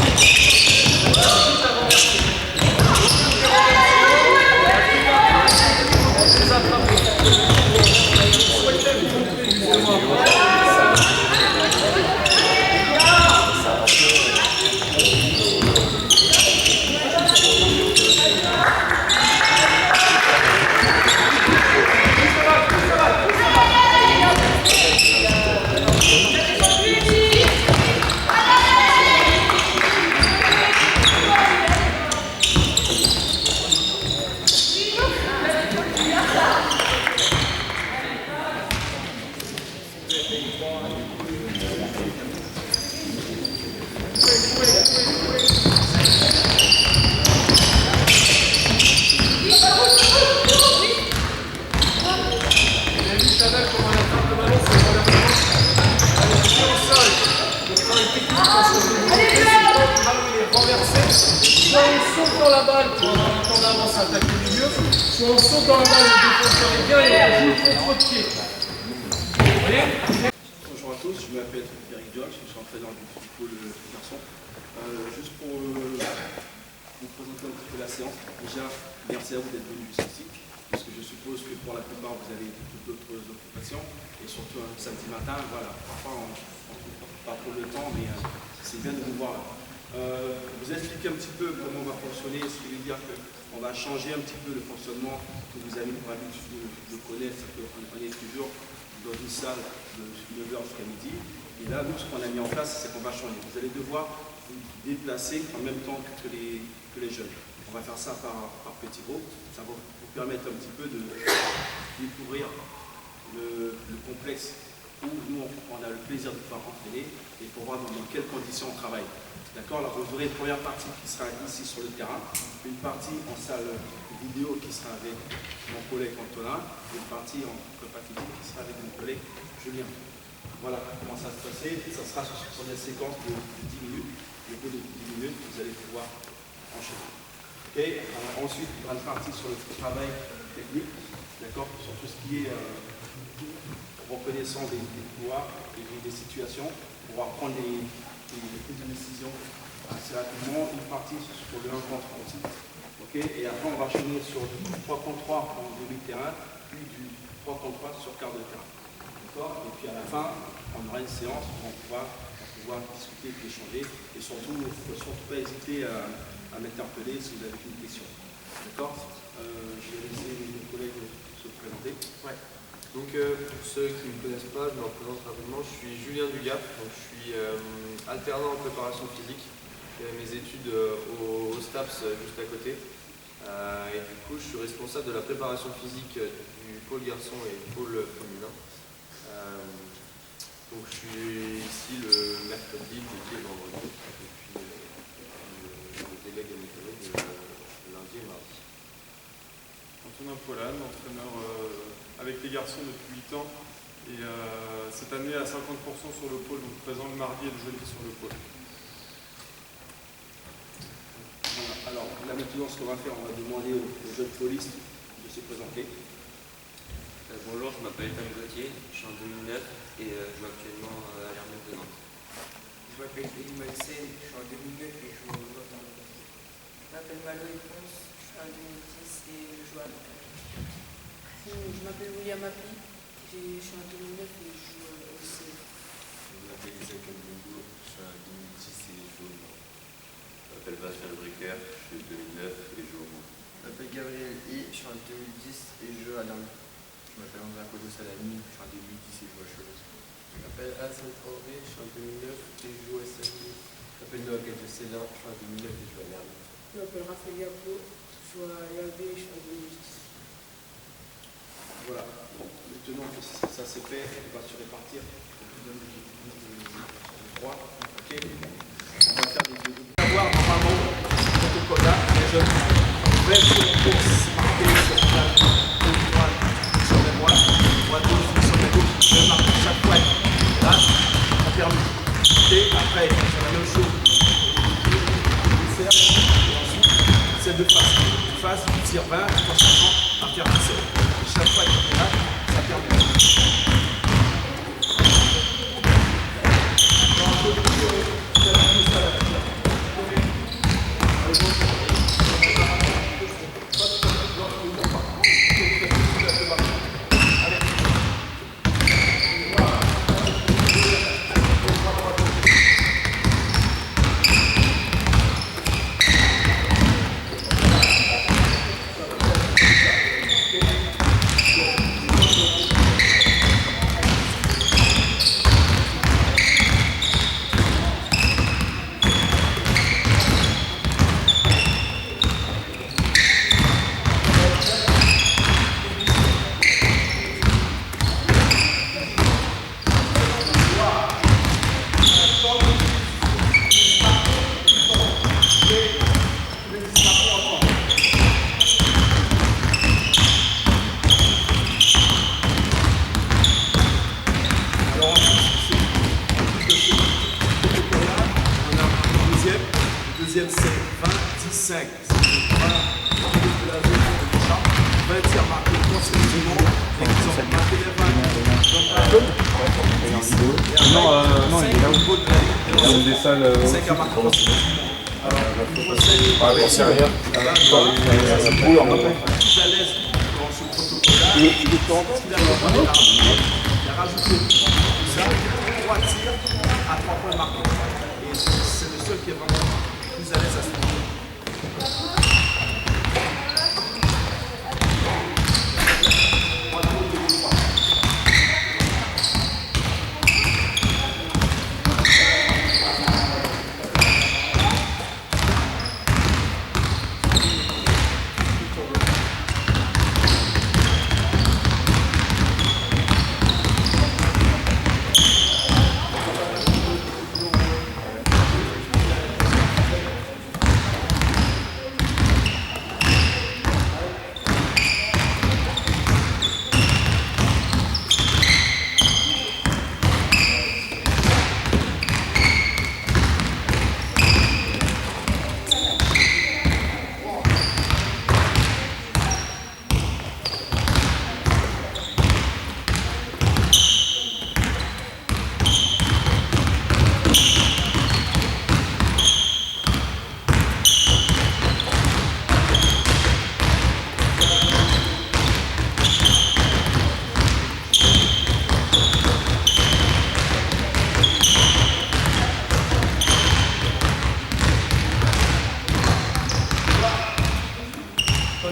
Speaker 1: Soit on saute dans la balle, le défenseur est bien et on joue le contre pied. Vous voyez?
Speaker 11: Bonjour à tous, je m'appelle Eric John, je suis entraîneur du football garçon. Juste pour vous présenter un petit peu la séance, déjà merci à vous d'être venus ici, parce que je suppose que pour la plupart vous avez toutes d'autres occupations, et surtout un samedi matin, voilà, parfois on ne trouve pas trop le temps, mais c'est bien de vous voir là. Vous expliquer un petit peu comment on va fonctionner, ce qui veut dire qu'on va changer un petit peu le fonctionnement que vous avez pour habitude de connaître, c'est qu'on est toujours dans une salle de 9h jusqu'à midi, et là, nous, ce qu'on a mis en place, c'est qu'on va changer. Vous allez devoir vous déplacer en même temps que les jeunes. On va faire ça par petits groupes, ça va vous permettre un petit peu de découvrir le complexe où nous, on a le plaisir de pouvoir entraîner et pour voir dans quelles conditions on travaille. D'accord? Alors vous aurez une première partie qui sera ici sur le terrain, une partie en salle vidéo qui sera avec mon collègue Antonin, et une partie en prépa physique qui sera avec mon collègue Julien. Voilà comment ça va se passer. Ça sera sur des séquences de 10 minutes. Au bout de 10 minutes, vous allez pouvoir enchaîner. Okay? Ensuite, il y aura une partie sur le travail technique, d'accord? Sur tout ce qui est reconnaissant des pouvoirs et des situations, pouvoir prendre les prises de décision assez rapidement. Une partie sur le 1 contre 1 aussi. Et après, on va enchaîner sur du 3 contre 3 en début de terrain, puis du 3 contre 3 sur quart de terrain. Et puis à la fin, on aura une séance où on va pouvoir discuter et échanger. Et surtout, il ne faut surtout pas hésiter à m'interpeller si vous avez une question. D'accord. Je vais laisser mes collègues se présenter.
Speaker 3: Ouais. Donc pour ceux qui ne me connaissent pas, je me représente rapidement. Je suis Julien Dugas, donc je suis alternant en préparation physique. Je fais mes études au STAPS juste à côté. Et du coup, je suis responsable de la préparation physique du pôle garçon et du pôle féminin. Donc je suis ici le mercredi, le jeudi et le vendredi. Et puis je délègue à mes collègues le lundi et mardi.
Speaker 1: Antonin Polan, entraîneur avec les garçons depuis 8 ans. Et cette année à 50% sur le pôle, donc présent le mardi et le jeudi sur le pôle.
Speaker 11: Voilà. Alors là maintenant, ce qu'on va faire, on va demander aux jeunes polistes de se présenter.
Speaker 12: Bonjour, je m'appelle Ethan Gauthier, je suis en 2009 et je joue actuellement à l'Hermès de Nantes.
Speaker 5: Je m'appelle Elie Malsen, je suis en 2009 et je joue au Lotin.
Speaker 13: Je m'appelle Malo Eponce, je suis en 2010 et je joue à l'Otan.
Speaker 7: Je m'appelle William Api, je suis en 2009 et je joue au lycée.
Speaker 14: Je m'appelle Isaac Mbongo, je suis en 2010 et je joue au Mans. Je m'appelle Pascal Bricker, je suis en 2009 et je joue au Mans.
Speaker 15: Je m'appelle Gabriel I, je suis en 2010 et je joue à Lens.
Speaker 16: Je m'appelle André Apollo Salami, je suis en 2010 et je joue à Cholet.
Speaker 17: Je m'appelle Hassan Traoré, je suis en 2009 et je joue à Saint-Denis. Je m'appelle Noah de César, je suis en 2009 et je joue à Lerne.
Speaker 18: Je m'appelle Raphaël Yapo, je joue à l'AV et je suis en 2010.
Speaker 11: Voilà, bon, maintenant que ça c'est fait, on va se répartir. Je vous donne les droits. Ok. On va faire des deux.
Speaker 8: Avoir normalement ce protocole-là, les jeunes, même sur une course marquée sur la droite, sur la droite, droite gauche, sur la gauche, je marque chaque fois. Là, ça permet. Et après, c'est la même chose. Et ensuite, c'est de face. De face, tu tires 20, tu passes 50, à faire 17. Chaque fois que tu es là, ça permet. Deuxième c'est 20, 10, 5. C'est 20 tirs marqués consécutivement et qui ont marqué les 20.
Speaker 9: Non, il est là où il y a des salles.
Speaker 8: 5 à marquer consécutivement.
Speaker 9: J'en sais rien.
Speaker 8: Plus à l'aise dans ce protocole-là. Il a rajouté tout ça, 3 tirs à 3 points marqués. Et c'est le seul qui est vraiment plus à l'aise à ce moment-là.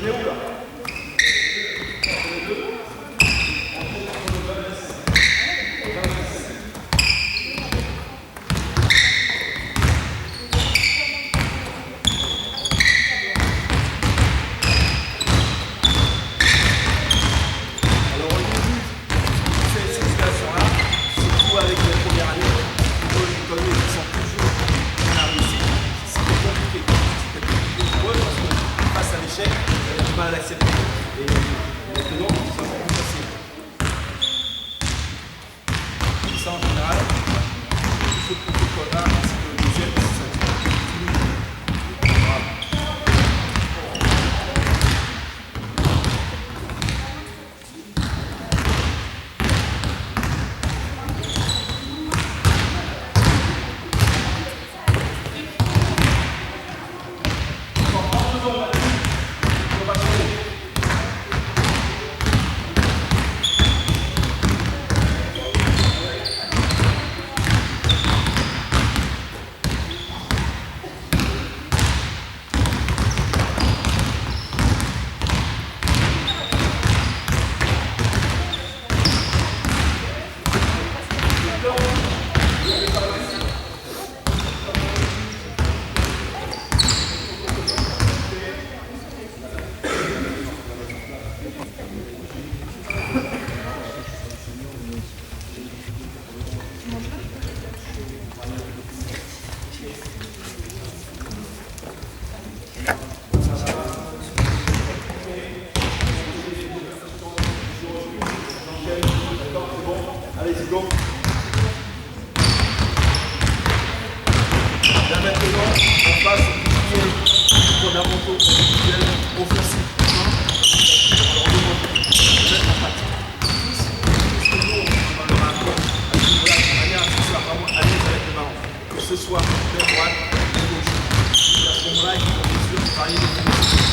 Speaker 6: est où là? Allez, c'est go. Là maintenant, on passe au pilier fondamentaux, individuels, offensifs. Alors on demande de mettre en pratique tous ce que nous on va leur apprendre à ce niveau-là, de manière à ce qu'ils soient vraiment à l'aise avec le ballon. Que ce soit de droite, de gauche. Et à ce moment-là, il faut bien sûr varier les positions.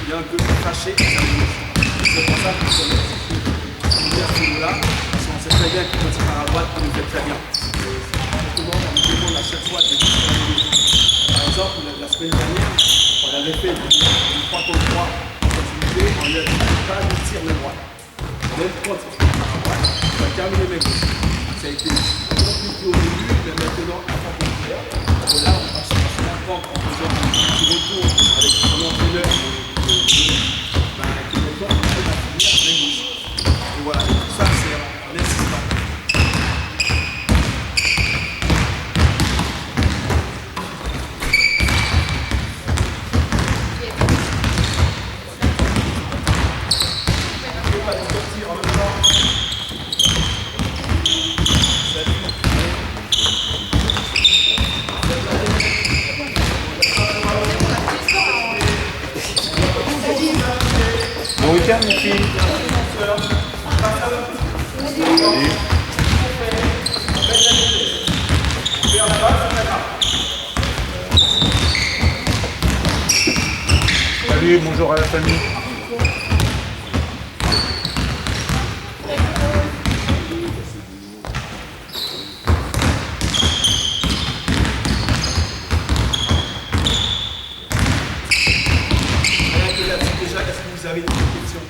Speaker 6: Il est un peu craché, c'est pour ça que on est à ce niveau-là, parce qu'on sait très bien qu'il peut se faire à droite, il nous fait très bien. Justement, on nous demande à chaque fois de distribuer. Par exemple, la semaine dernière, on avait fait une 3 contre 3 en continuité, on lui a dit pas de tir de droite. Même quand il fait à droite, on va terminer même. Ça a été compliqué au début, mais maintenant, à 3 contre 3, là, on passe sur un camp en faisant un petit retour avec son entraîneur. Et voilà, tout ça c'est en insistant. Je ne peux pas les sortir en même temps.
Speaker 5: Bon week-end, mes filles. Salut.
Speaker 9: Salut, bonjour à la famille.
Speaker 6: Déjà, est-ce que vous avez des questions?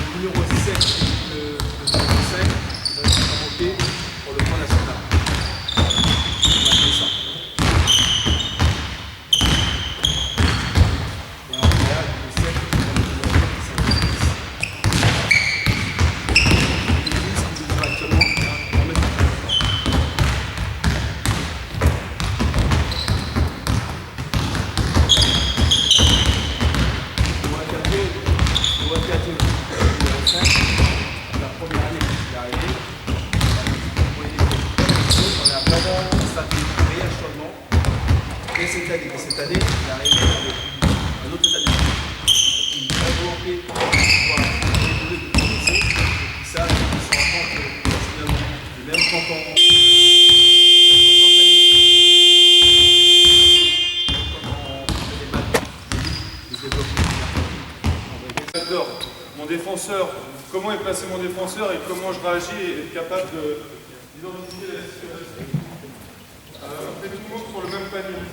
Speaker 6: Le numéro 7, le numéro 5, vous allez convoquer pour le point national. On va faire ça. Et en général, le 7, le numéro 10. Le 10, qui nous a actuellement, on va mettre en place. On va faire la première année qui est arrivée, on a vraiment constaté un réel changement. Et cette année, il est arrivé avec un autre état d'esprit. Une vraie volonté de pouvoir évoluer, de progresser. Et ça, ils se rendent compte que personnellement, même quand on
Speaker 8: J'adore. Mon défenseur, comment est placé mon défenseur et comment je réagis et être capable d'identifier la situation. On fait tout le monde sur le même panier.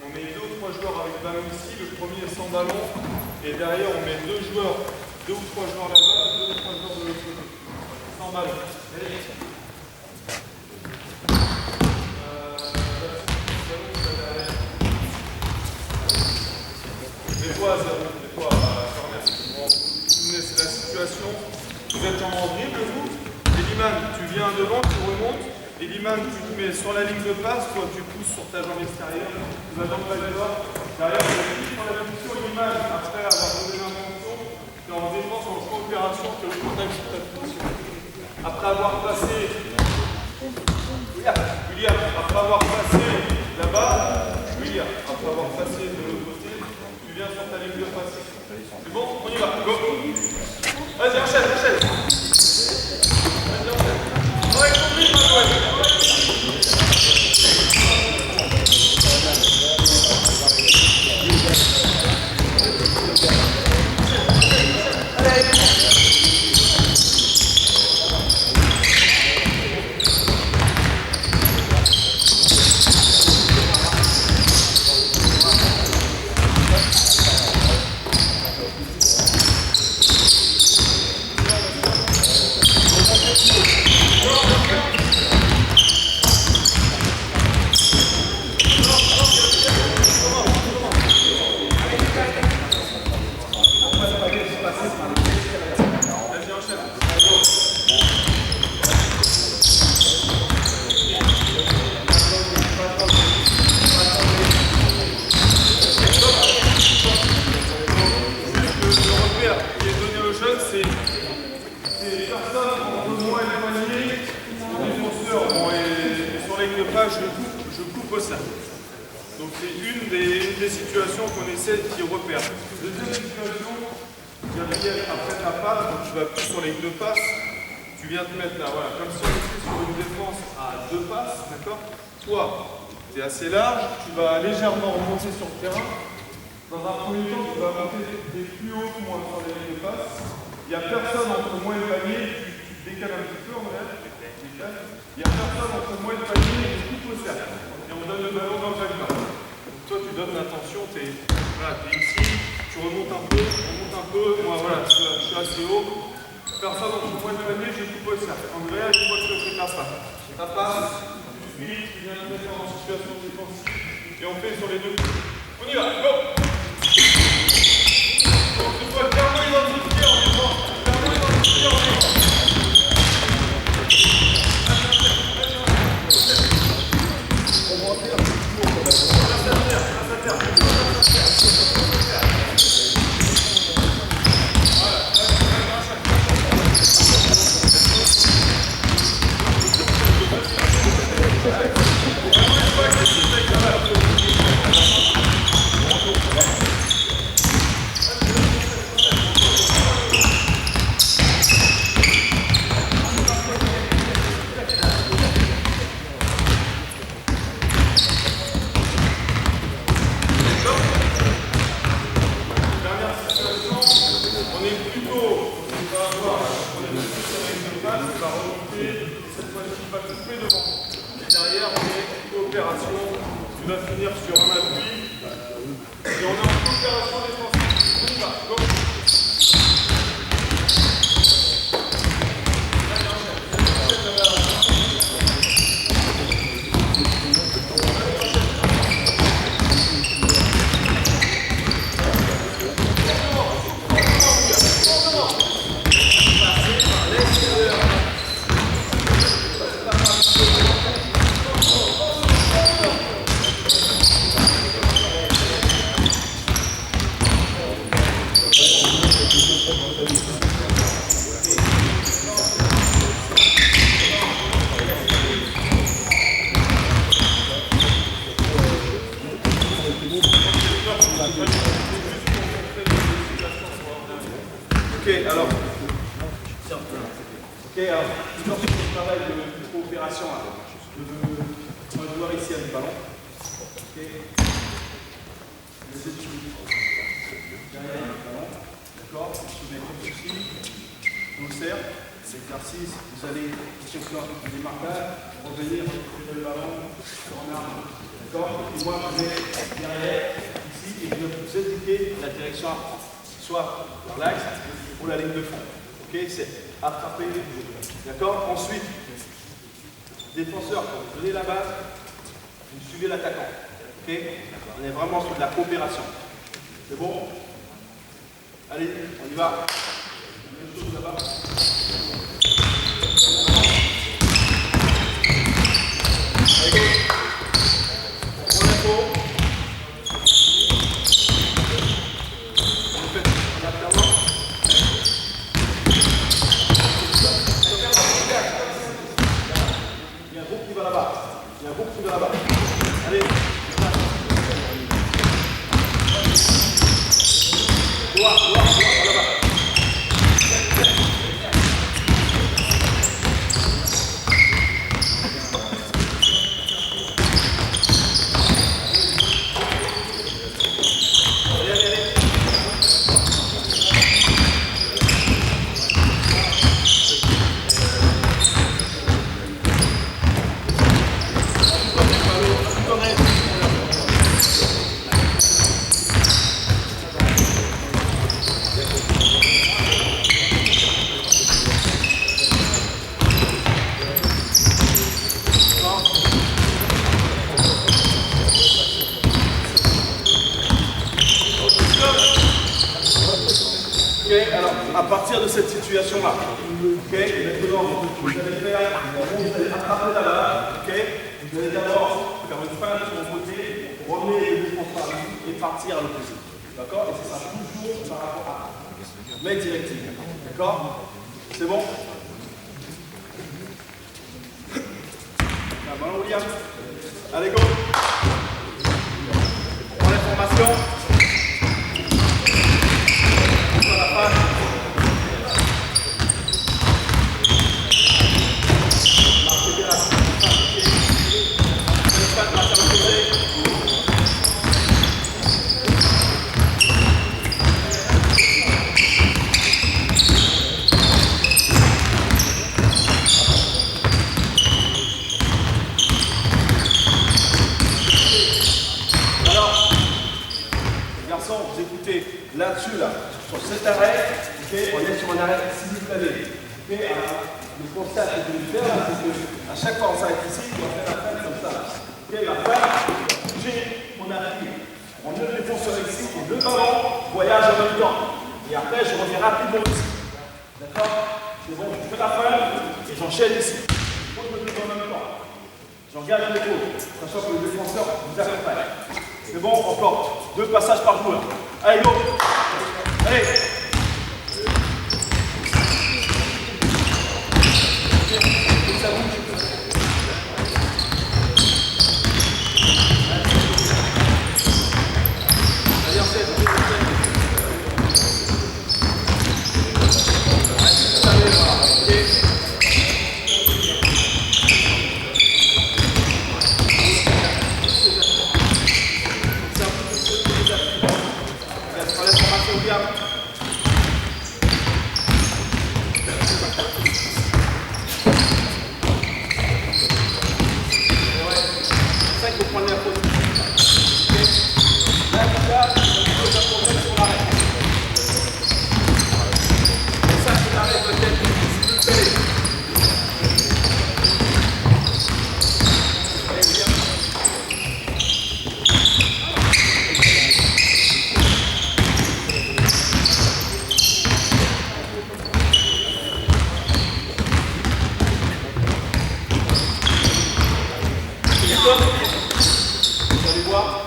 Speaker 8: On met 2 ou 3 joueurs avec ballon ici, le premier sans ballon, et derrière on met 2 joueurs, 2 ou 3 joueurs là-bas, 2 ou 3 joueurs de l'autre côté, sans ballon. Mets-toi à 0, mets-toi à corner. C'est la situation. Vous êtes en dribble, vous. Eliman, tu viens devant, tu remontes. Eliman, tu te mets sur la ligne de passe. Toi, tu pousses sur ta jambe extérieure. Tu vas dans le backdoor. Derrière, tu vas vite dans la position. Eliman, après avoir donné l'intention, tu es en défense, en coopération, tu as le contact sur ta position. Après avoir passé. William, après avoir passé là-bas, William, après avoir passé de l'autre côté, tu viens sur ta ligne de passe. C'est bon? On y va, go! Vas-y, enchaîne, enchaîne! Vas-y, enchaîne! Avec ton rythme, je coupe au cercle. Donc c'est une des situations qu'on essaie d'y repère. Deuxième situation, Gabriel, après ta passe, donc tu vas plus sur les deux passes, tu viens te mettre là, voilà, comme si on était sur une défense à 2 passes, d'accord? Toi, tu es assez large, tu vas légèrement remonter sur le terrain. Dans un premier temps, tu vas monter des plus hauts que moi sur les lignes de passe. Il n'y a personne entre moi et le panier, tu décales un petit peu en vrai. Il n'y a personne entre moi et le panier et tu coupes au cercle. Et on donne le ballon dans le panier. Donc toi, tu donnes l'intention, tu es ici, tu remontes un peu, moi voilà, je suis assez haut. Personne entre moi et le panier, je coupe au cercle. André, je vois que tu fais ta passe. Ta passe, vite, tu viens de mettre en situation défensive. Et on fait sur les deux. On y va, go! Donc tu dois clairement identifier en défense. Clairement identifier en défense. Voilà. coopération. Tu vas finir sur un appui. Et on est en coopération défensive. On y va. Go. Ok, alors, toujours sur le travail de coopération, un joueur ici a du ballon. Ok. Les études. Derrière le ballon. D'accord. Je mets comme ceci. On sert. L'exercice, vous allez sur des marquages, revenir, récupérer le ballon, en arme. D'accord. Et moi, je vais derrière, ici, et je vais vous indiquer la direction à prendre. Soit par l'axe ou la ligne de fond. Ok, c'est attraper les joueurs. D'accord. Ensuite, défenseur, quand vous donnez la base, vous suivez l'attaquant. Ok. On est vraiment sur de la coopération. C'est bon? Allez, on y va. Même chose là-bas. Allez, go. On prend l'info. Il y a un groupe qui va là-bas. Allez. Droit, là-bas. À partir de cette situation-là, maintenant vous allez faire, vous allez attraper la balle, vous allez d'abord faire une feinte sur le côté, remettre les défenseurs à lui et partir à l'opposé. D'accord. Et c'est ça toujours par rapport à mes directives. D'accord. C'est bon. La main, William. Allez, go. Prends l'information. Sur la face. Vous écoutez là-dessus, là, sur cet arrêt, on est sur un arrêt simultané. Le constat que je vais faire, c'est qu'à chaque fois on s'arrête ici, on va faire la fin comme ça. La fin, j'ai mon appui. On met le défenseur ici, et le ballon voyage en même temps. Et après, je reviens rapidement ici. D'accord. C'est bon, je fais la fin et j'enchaîne ici. Je pose le ballon en même temps. Je regarde l'épaule, sachant que le défenseur vous accompagne. C'est bon, encore 2 passages par joueur. Allez, go. Allez. Ça bouge. Allez, en scène. Allez, voilà. Ok.
Speaker 11: stop. Vous allez voir.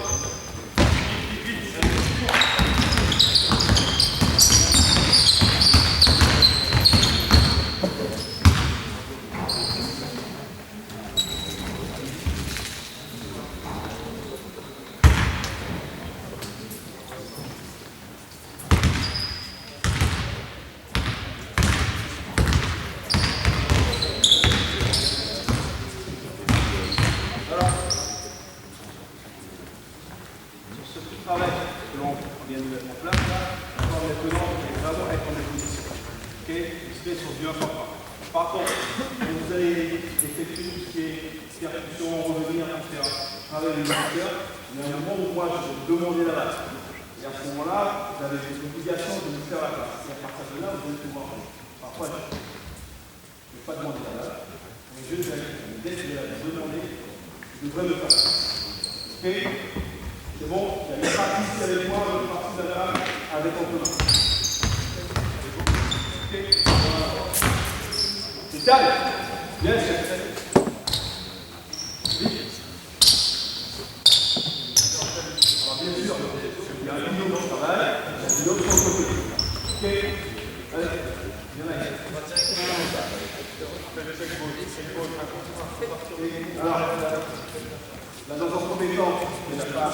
Speaker 11: Travail que l'on vient de mettre en place là, on va maintenant vraiment être en position. Ok, se sur du 1 par pas. Par contre, vous allez effectuer tout ce qui est percussion, revenir, etc. Travailler les moteurs, il y a un moment où moi je vais vous demander la base. Et à ce moment-là, vous avez l'obligation de vous faire la place. Et à partir de là, vous allez pouvoir jouer. Parfois, je ne vais pas demander la base, mais je vais dès que je vais la demander, je devrais me faire la place. Ok. C'est bon, il y a une partie ici avec moi, une partie de la table avec Antonin. Ok. C'est calme. Bien, c'est vite. Alors bien sûr, il y a un binôme au travail, il y a une autre sur le côté. Ok. Allez, viens là. Alors, l'agence en compétence, il n'a pas à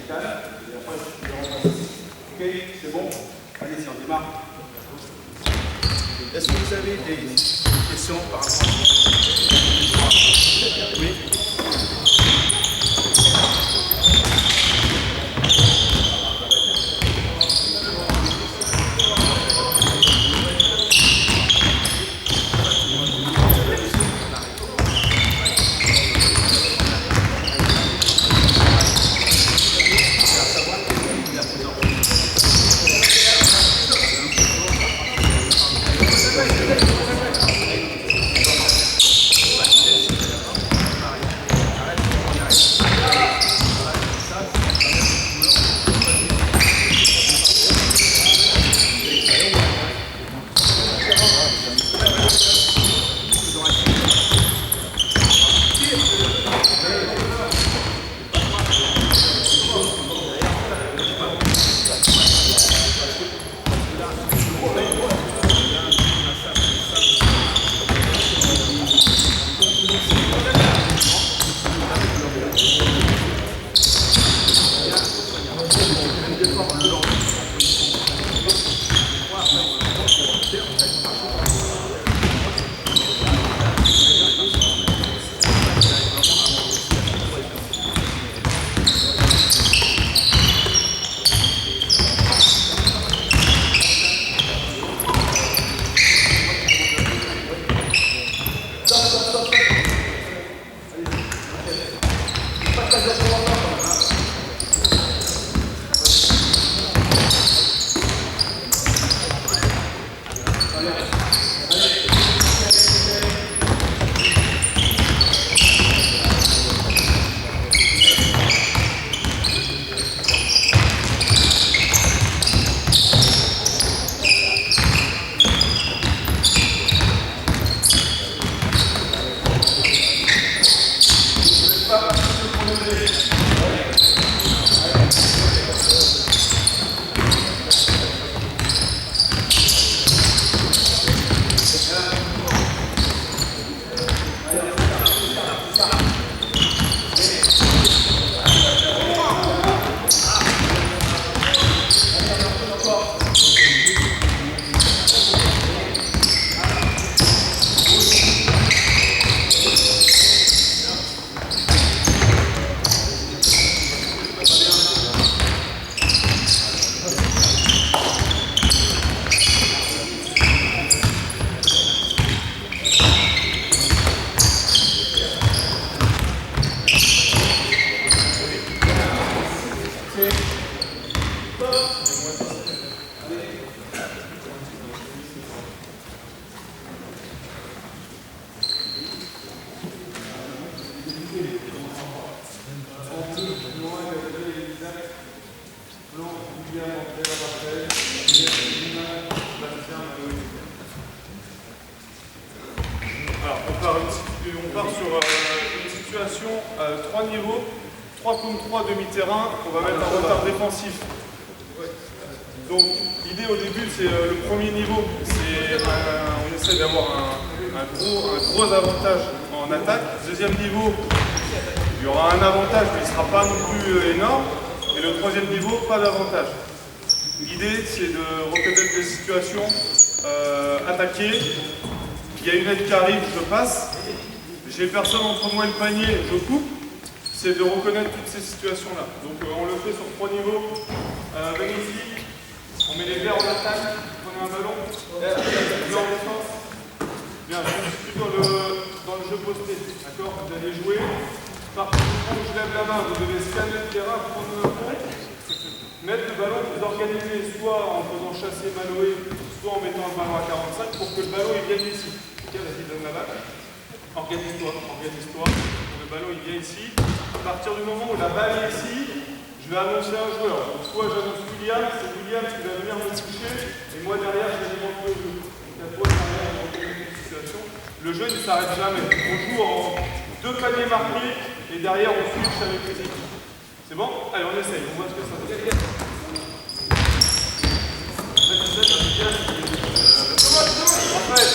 Speaker 11: calme, et après je vais remplacer. Ok, c'est bon? Allez-y, on démarre. Est-ce que vous avez des questions par rapport à... Oui.
Speaker 8: Alors, on part sur une situation à 3 niveaux, 3 contre 3 demi-terrain, on va mettre un retard défensif. Donc l'idée au début, c'est le premier niveau, on essaie d'avoir un gros avantage en attaque. Deuxième niveau, il y aura un avantage, mais il ne sera pas non plus énorme. Et le troisième niveau, pas d'avantage. L'idée, c'est de reconnaître des situations attaquées. Il y a une aide qui arrive, je passe. J'ai personne entre moi et le panier, je coupe. C'est de reconnaître toutes ces situations-là. Donc on le fait sur 3 niveaux. Venez ici, on met les verres en attaque, prenez un ballon, en défense. Bien, je suis plus dans le jeu posté, d'accord? Vous allez jouer. Par contre, quand je lève la main, vous devez scanner le terrain, prendre un point, mettre le ballon, vous organisez soit en faisant chasser Maloé, soit en mettant le ballon à 45 pour que le ballon il vienne ici. Ok, vas-y, donne la balle. Organise-toi. Le ballon il vient ici. À partir du moment où la balle est ici, je vais annoncer un joueur. Donc, soit j'annonce William, c'est William qui va venir me toucher, et moi derrière, je vais monter le jeu. Donc, à toi derrière, on va une situation. Le jeu ne s'arrête jamais. On joue en 2 paniers marqués, et derrière, on switch avec les équipes. C'est bon? Allez, on essaye. On voit ce que ça donne. Raphaël.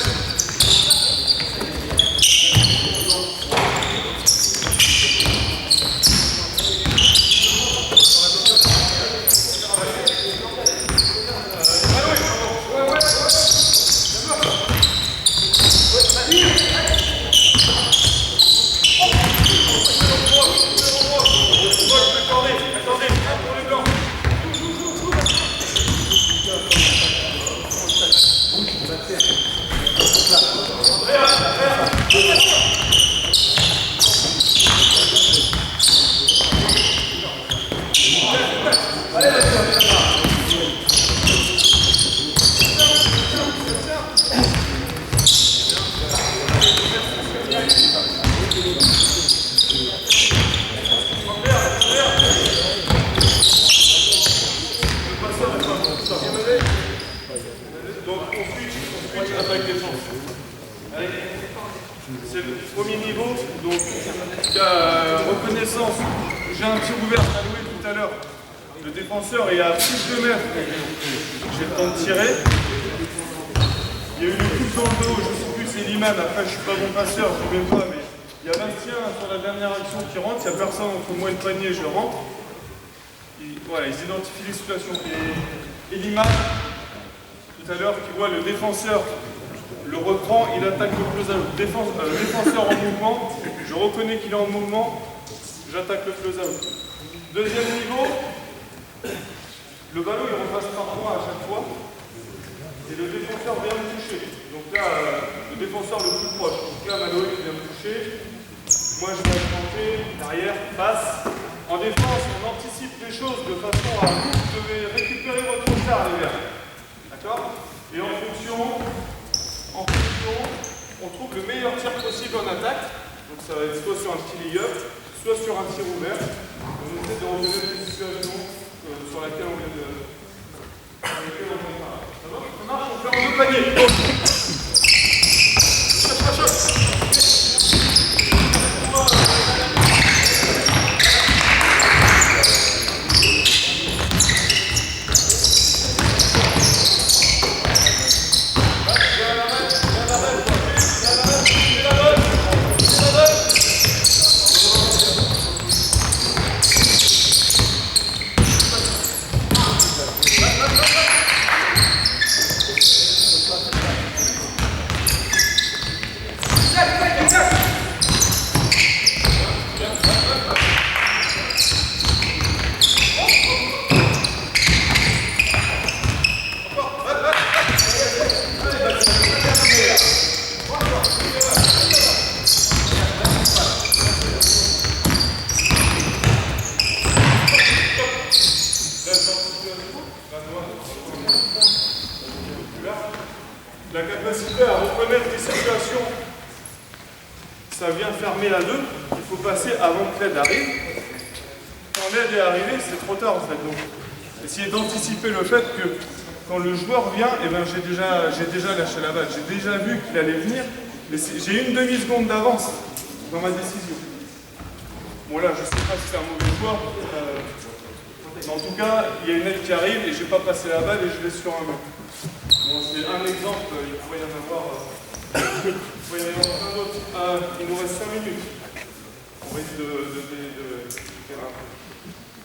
Speaker 8: C'est le premier niveau, donc reconnaissance. J'ai un tir ouvert à louer tout à l'heure. Le défenseur est à plus de 2 mètres. J'ai le temps de tirer. Il y a eu une coupe dans le dos, je ne sais plus, c'est Liman. Après, je ne suis pas bon passeur, je ne sais même pas, mais il y a Bastien sur la dernière action qui rentre. Il n'y a personne entre moi et le panier, je rentre. Voilà, ils identifient les situations. Et Liman, tout à l'heure, qui voit le défenseur le reprend, il attaque le close-out. Défenseur en mouvement, je reconnais qu'il est en mouvement, j'attaque le close-out. Deuxième niveau, le ballon il repasse par moi à chaque fois, et le défenseur vient me toucher. Donc là, le défenseur le plus proche. Donc là, Maloé vient me toucher, moi je vais tenter, derrière, passe. En défense, on anticipe les choses de façon à vous devez récupérer votre quart, les gars. D'accord? Et en fonction, on trouve le meilleur tir possible en attaque. Donc ça va être soit sur un petit lay-up, soit sur un tir ouvert. On essaie de reconnaître les situations sur laquelle on vient de... Ça va? Ça marche? On fait en 2 paniers. La capacité à reconnaître les situations, ça vient fermer à 2, il faut passer avant que l'aide arrive. Quand l'aide est arrivée, c'est trop tard en fait. Donc, essayez d'anticiper le fait que quand le joueur vient, eh ben, j'ai déjà lâché la balle, j'ai déjà vu qu'il allait venir, mais j'ai une demi-seconde d'avance dans ma décision. Bon là, je ne sais pas si c'est un mauvais joueur. Mais en tout cas, il y a une aide qui arrive et je ne vais pas passer la balle et je laisse sur un mur. Bon, c'est un exemple, il pourrait y en avoir, un autre. Il nous reste 5 minutes. On risque de faire un peu.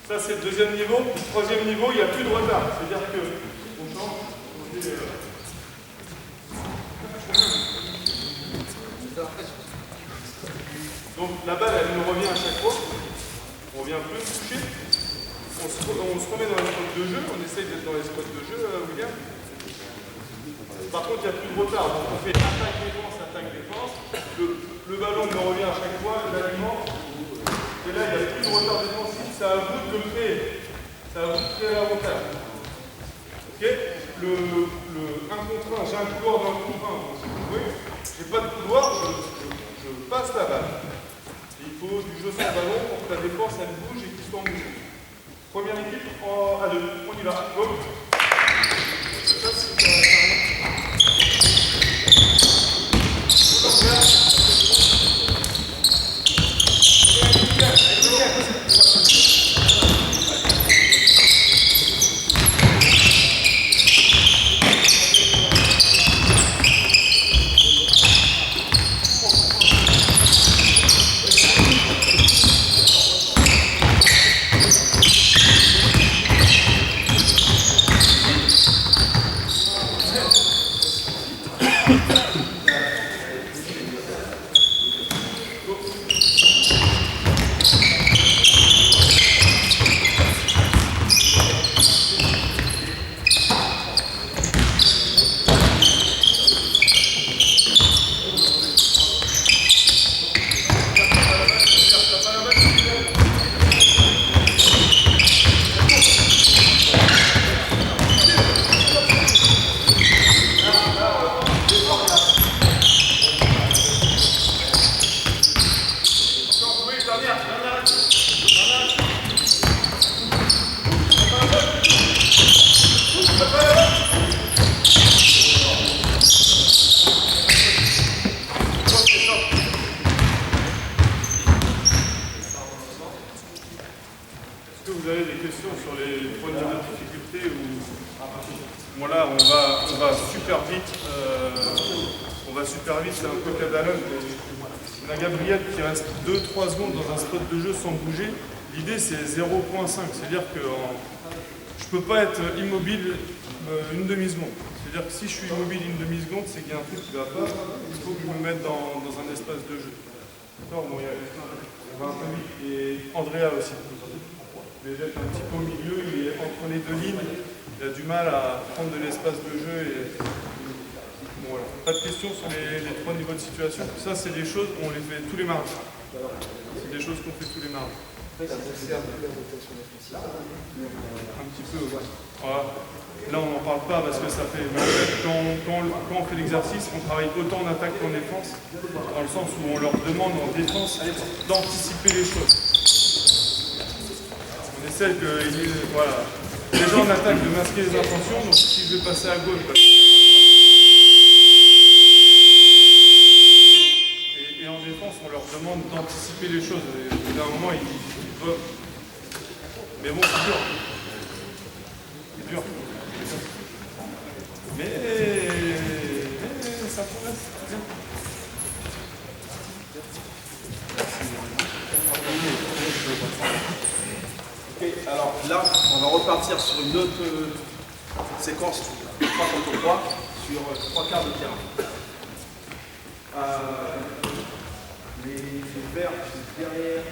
Speaker 8: Ça, c'est le deuxième niveau. Le troisième niveau, il n'y a plus de retard. C'est-à-dire qu'on change. Donc la balle, elle nous revient à chaque fois. On revient plus toucher. On se remet dans les spots de jeu. On essaye d'être dans les spots de jeu, William. Par contre, il n'y a plus de retard. Donc on fait attaque-défense, attaque-défense. Le ballon me revient à chaque fois, l'aliment. Et là, il n'y a plus de retard défensif. C'est à vous de le créer. C'est à vous de créer l'avantage. Ok, le 1 contre 1, j'ai un couloir dans le contre 1. Donc si vous voyez, j'ai pas de couloir, je passe la balle. Il faut du jeu sans ballon pour que la défense elle bouge et qu'il soit en mouvement. Première équipe à 2. On y va. Go. Ça, c'est un peu Cadalone. On a Gabriel qui reste 2-3 secondes dans un spot de jeu sans bouger. L'idée c'est 0.5, c'est-à-dire que je ne peux pas être immobile une demi-seconde. C'est-à-dire que si je suis immobile une demi-seconde, c'est qu'il y a un truc qui ne va pas. Il faut que je me mette dans un espace de jeu. D'accord, bon, on va un peu vite. Et Andrea aussi. Déjà un petit peu au milieu, il est entre les deux lignes. Il a du mal à prendre de l'espace de jeu. Bon, voilà. Pas de questions sur les 3 niveaux de situation. Ça, c'est des choses qu'on les fait tous les mardis. C'est des choses qu'on fait tous les mardis. Un petit peu, ouais. Voilà. Là, on n'en parle pas parce que ça fait... Mais en fait, quand on fait l'exercice, on travaille autant en attaque qu'en défense, dans le sens où on leur demande en défense d'anticiper les choses. On essaie que... Voilà. Déjà en attaque de masquer les intentions, donc si je vais passer à gauche... Et en défense, on leur demande d'anticiper les choses. Et au bout d'un moment, ils peuvent... Mais bon, c'est dur. C'est dur. Mais ça progresse, c'est bien.
Speaker 6: Ok, alors là, on va repartir sur une autre séquence 3 contre 3 sur 3 quarts de terrain. Les verts derrière,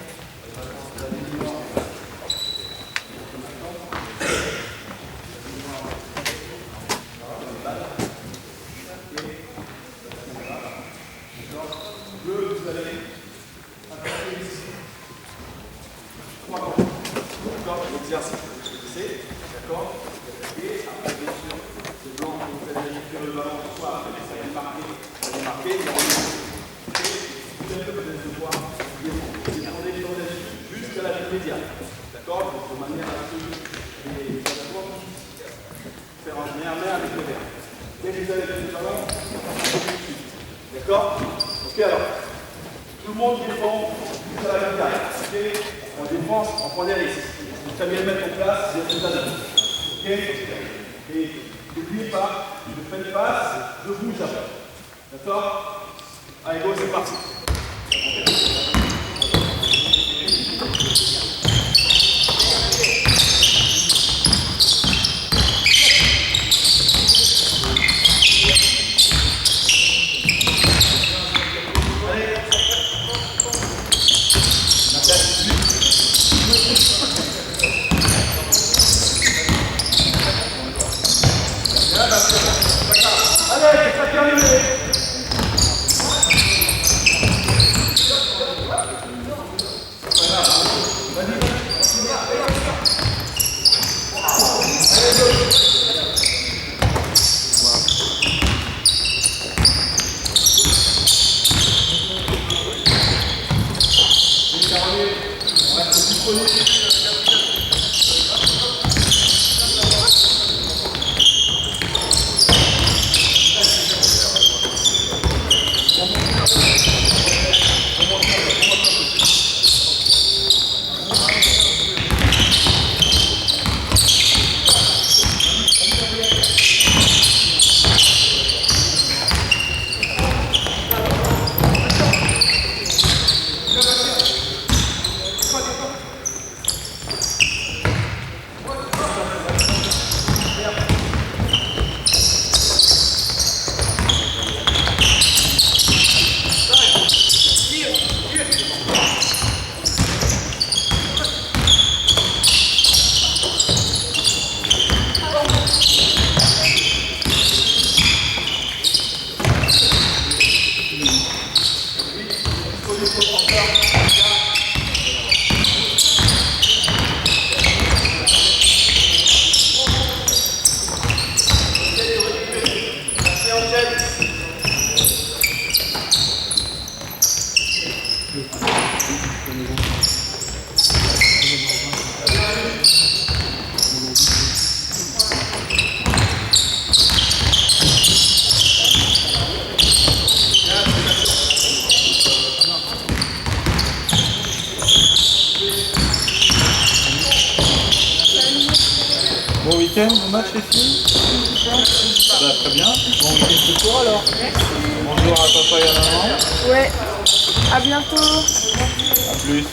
Speaker 6: l'exercice, c'est, d'accord, et après, bien sûr, le blanc, vous allez vérifier le ballon, soit ça est marqué, et vous allez devoir descendre jusqu'à la ligne médiane, d'accord, de manière à ce que les joueurs puissent faire un main avec le vert. Dès que vous allez le ballon, d'accord. Ok, alors, tout le monde défend.
Speaker 11: ça va bien derrière. Ok? En défense, on prend des risques. Donc, tu as bien le mettre en place, c'est très adapté. Ok? Et n'oubliez pas, je fais une passe, je bouge après. D'accord? Allez, go, c'est parti. Allez, c'est pas terminé.
Speaker 9: Bon week-end, bon match les filles. Ça va très bien. Bon week-end ce soir alors.
Speaker 7: Merci.
Speaker 9: Bonjour à papa et à maman.
Speaker 7: Ouais. À bientôt.
Speaker 9: À plus.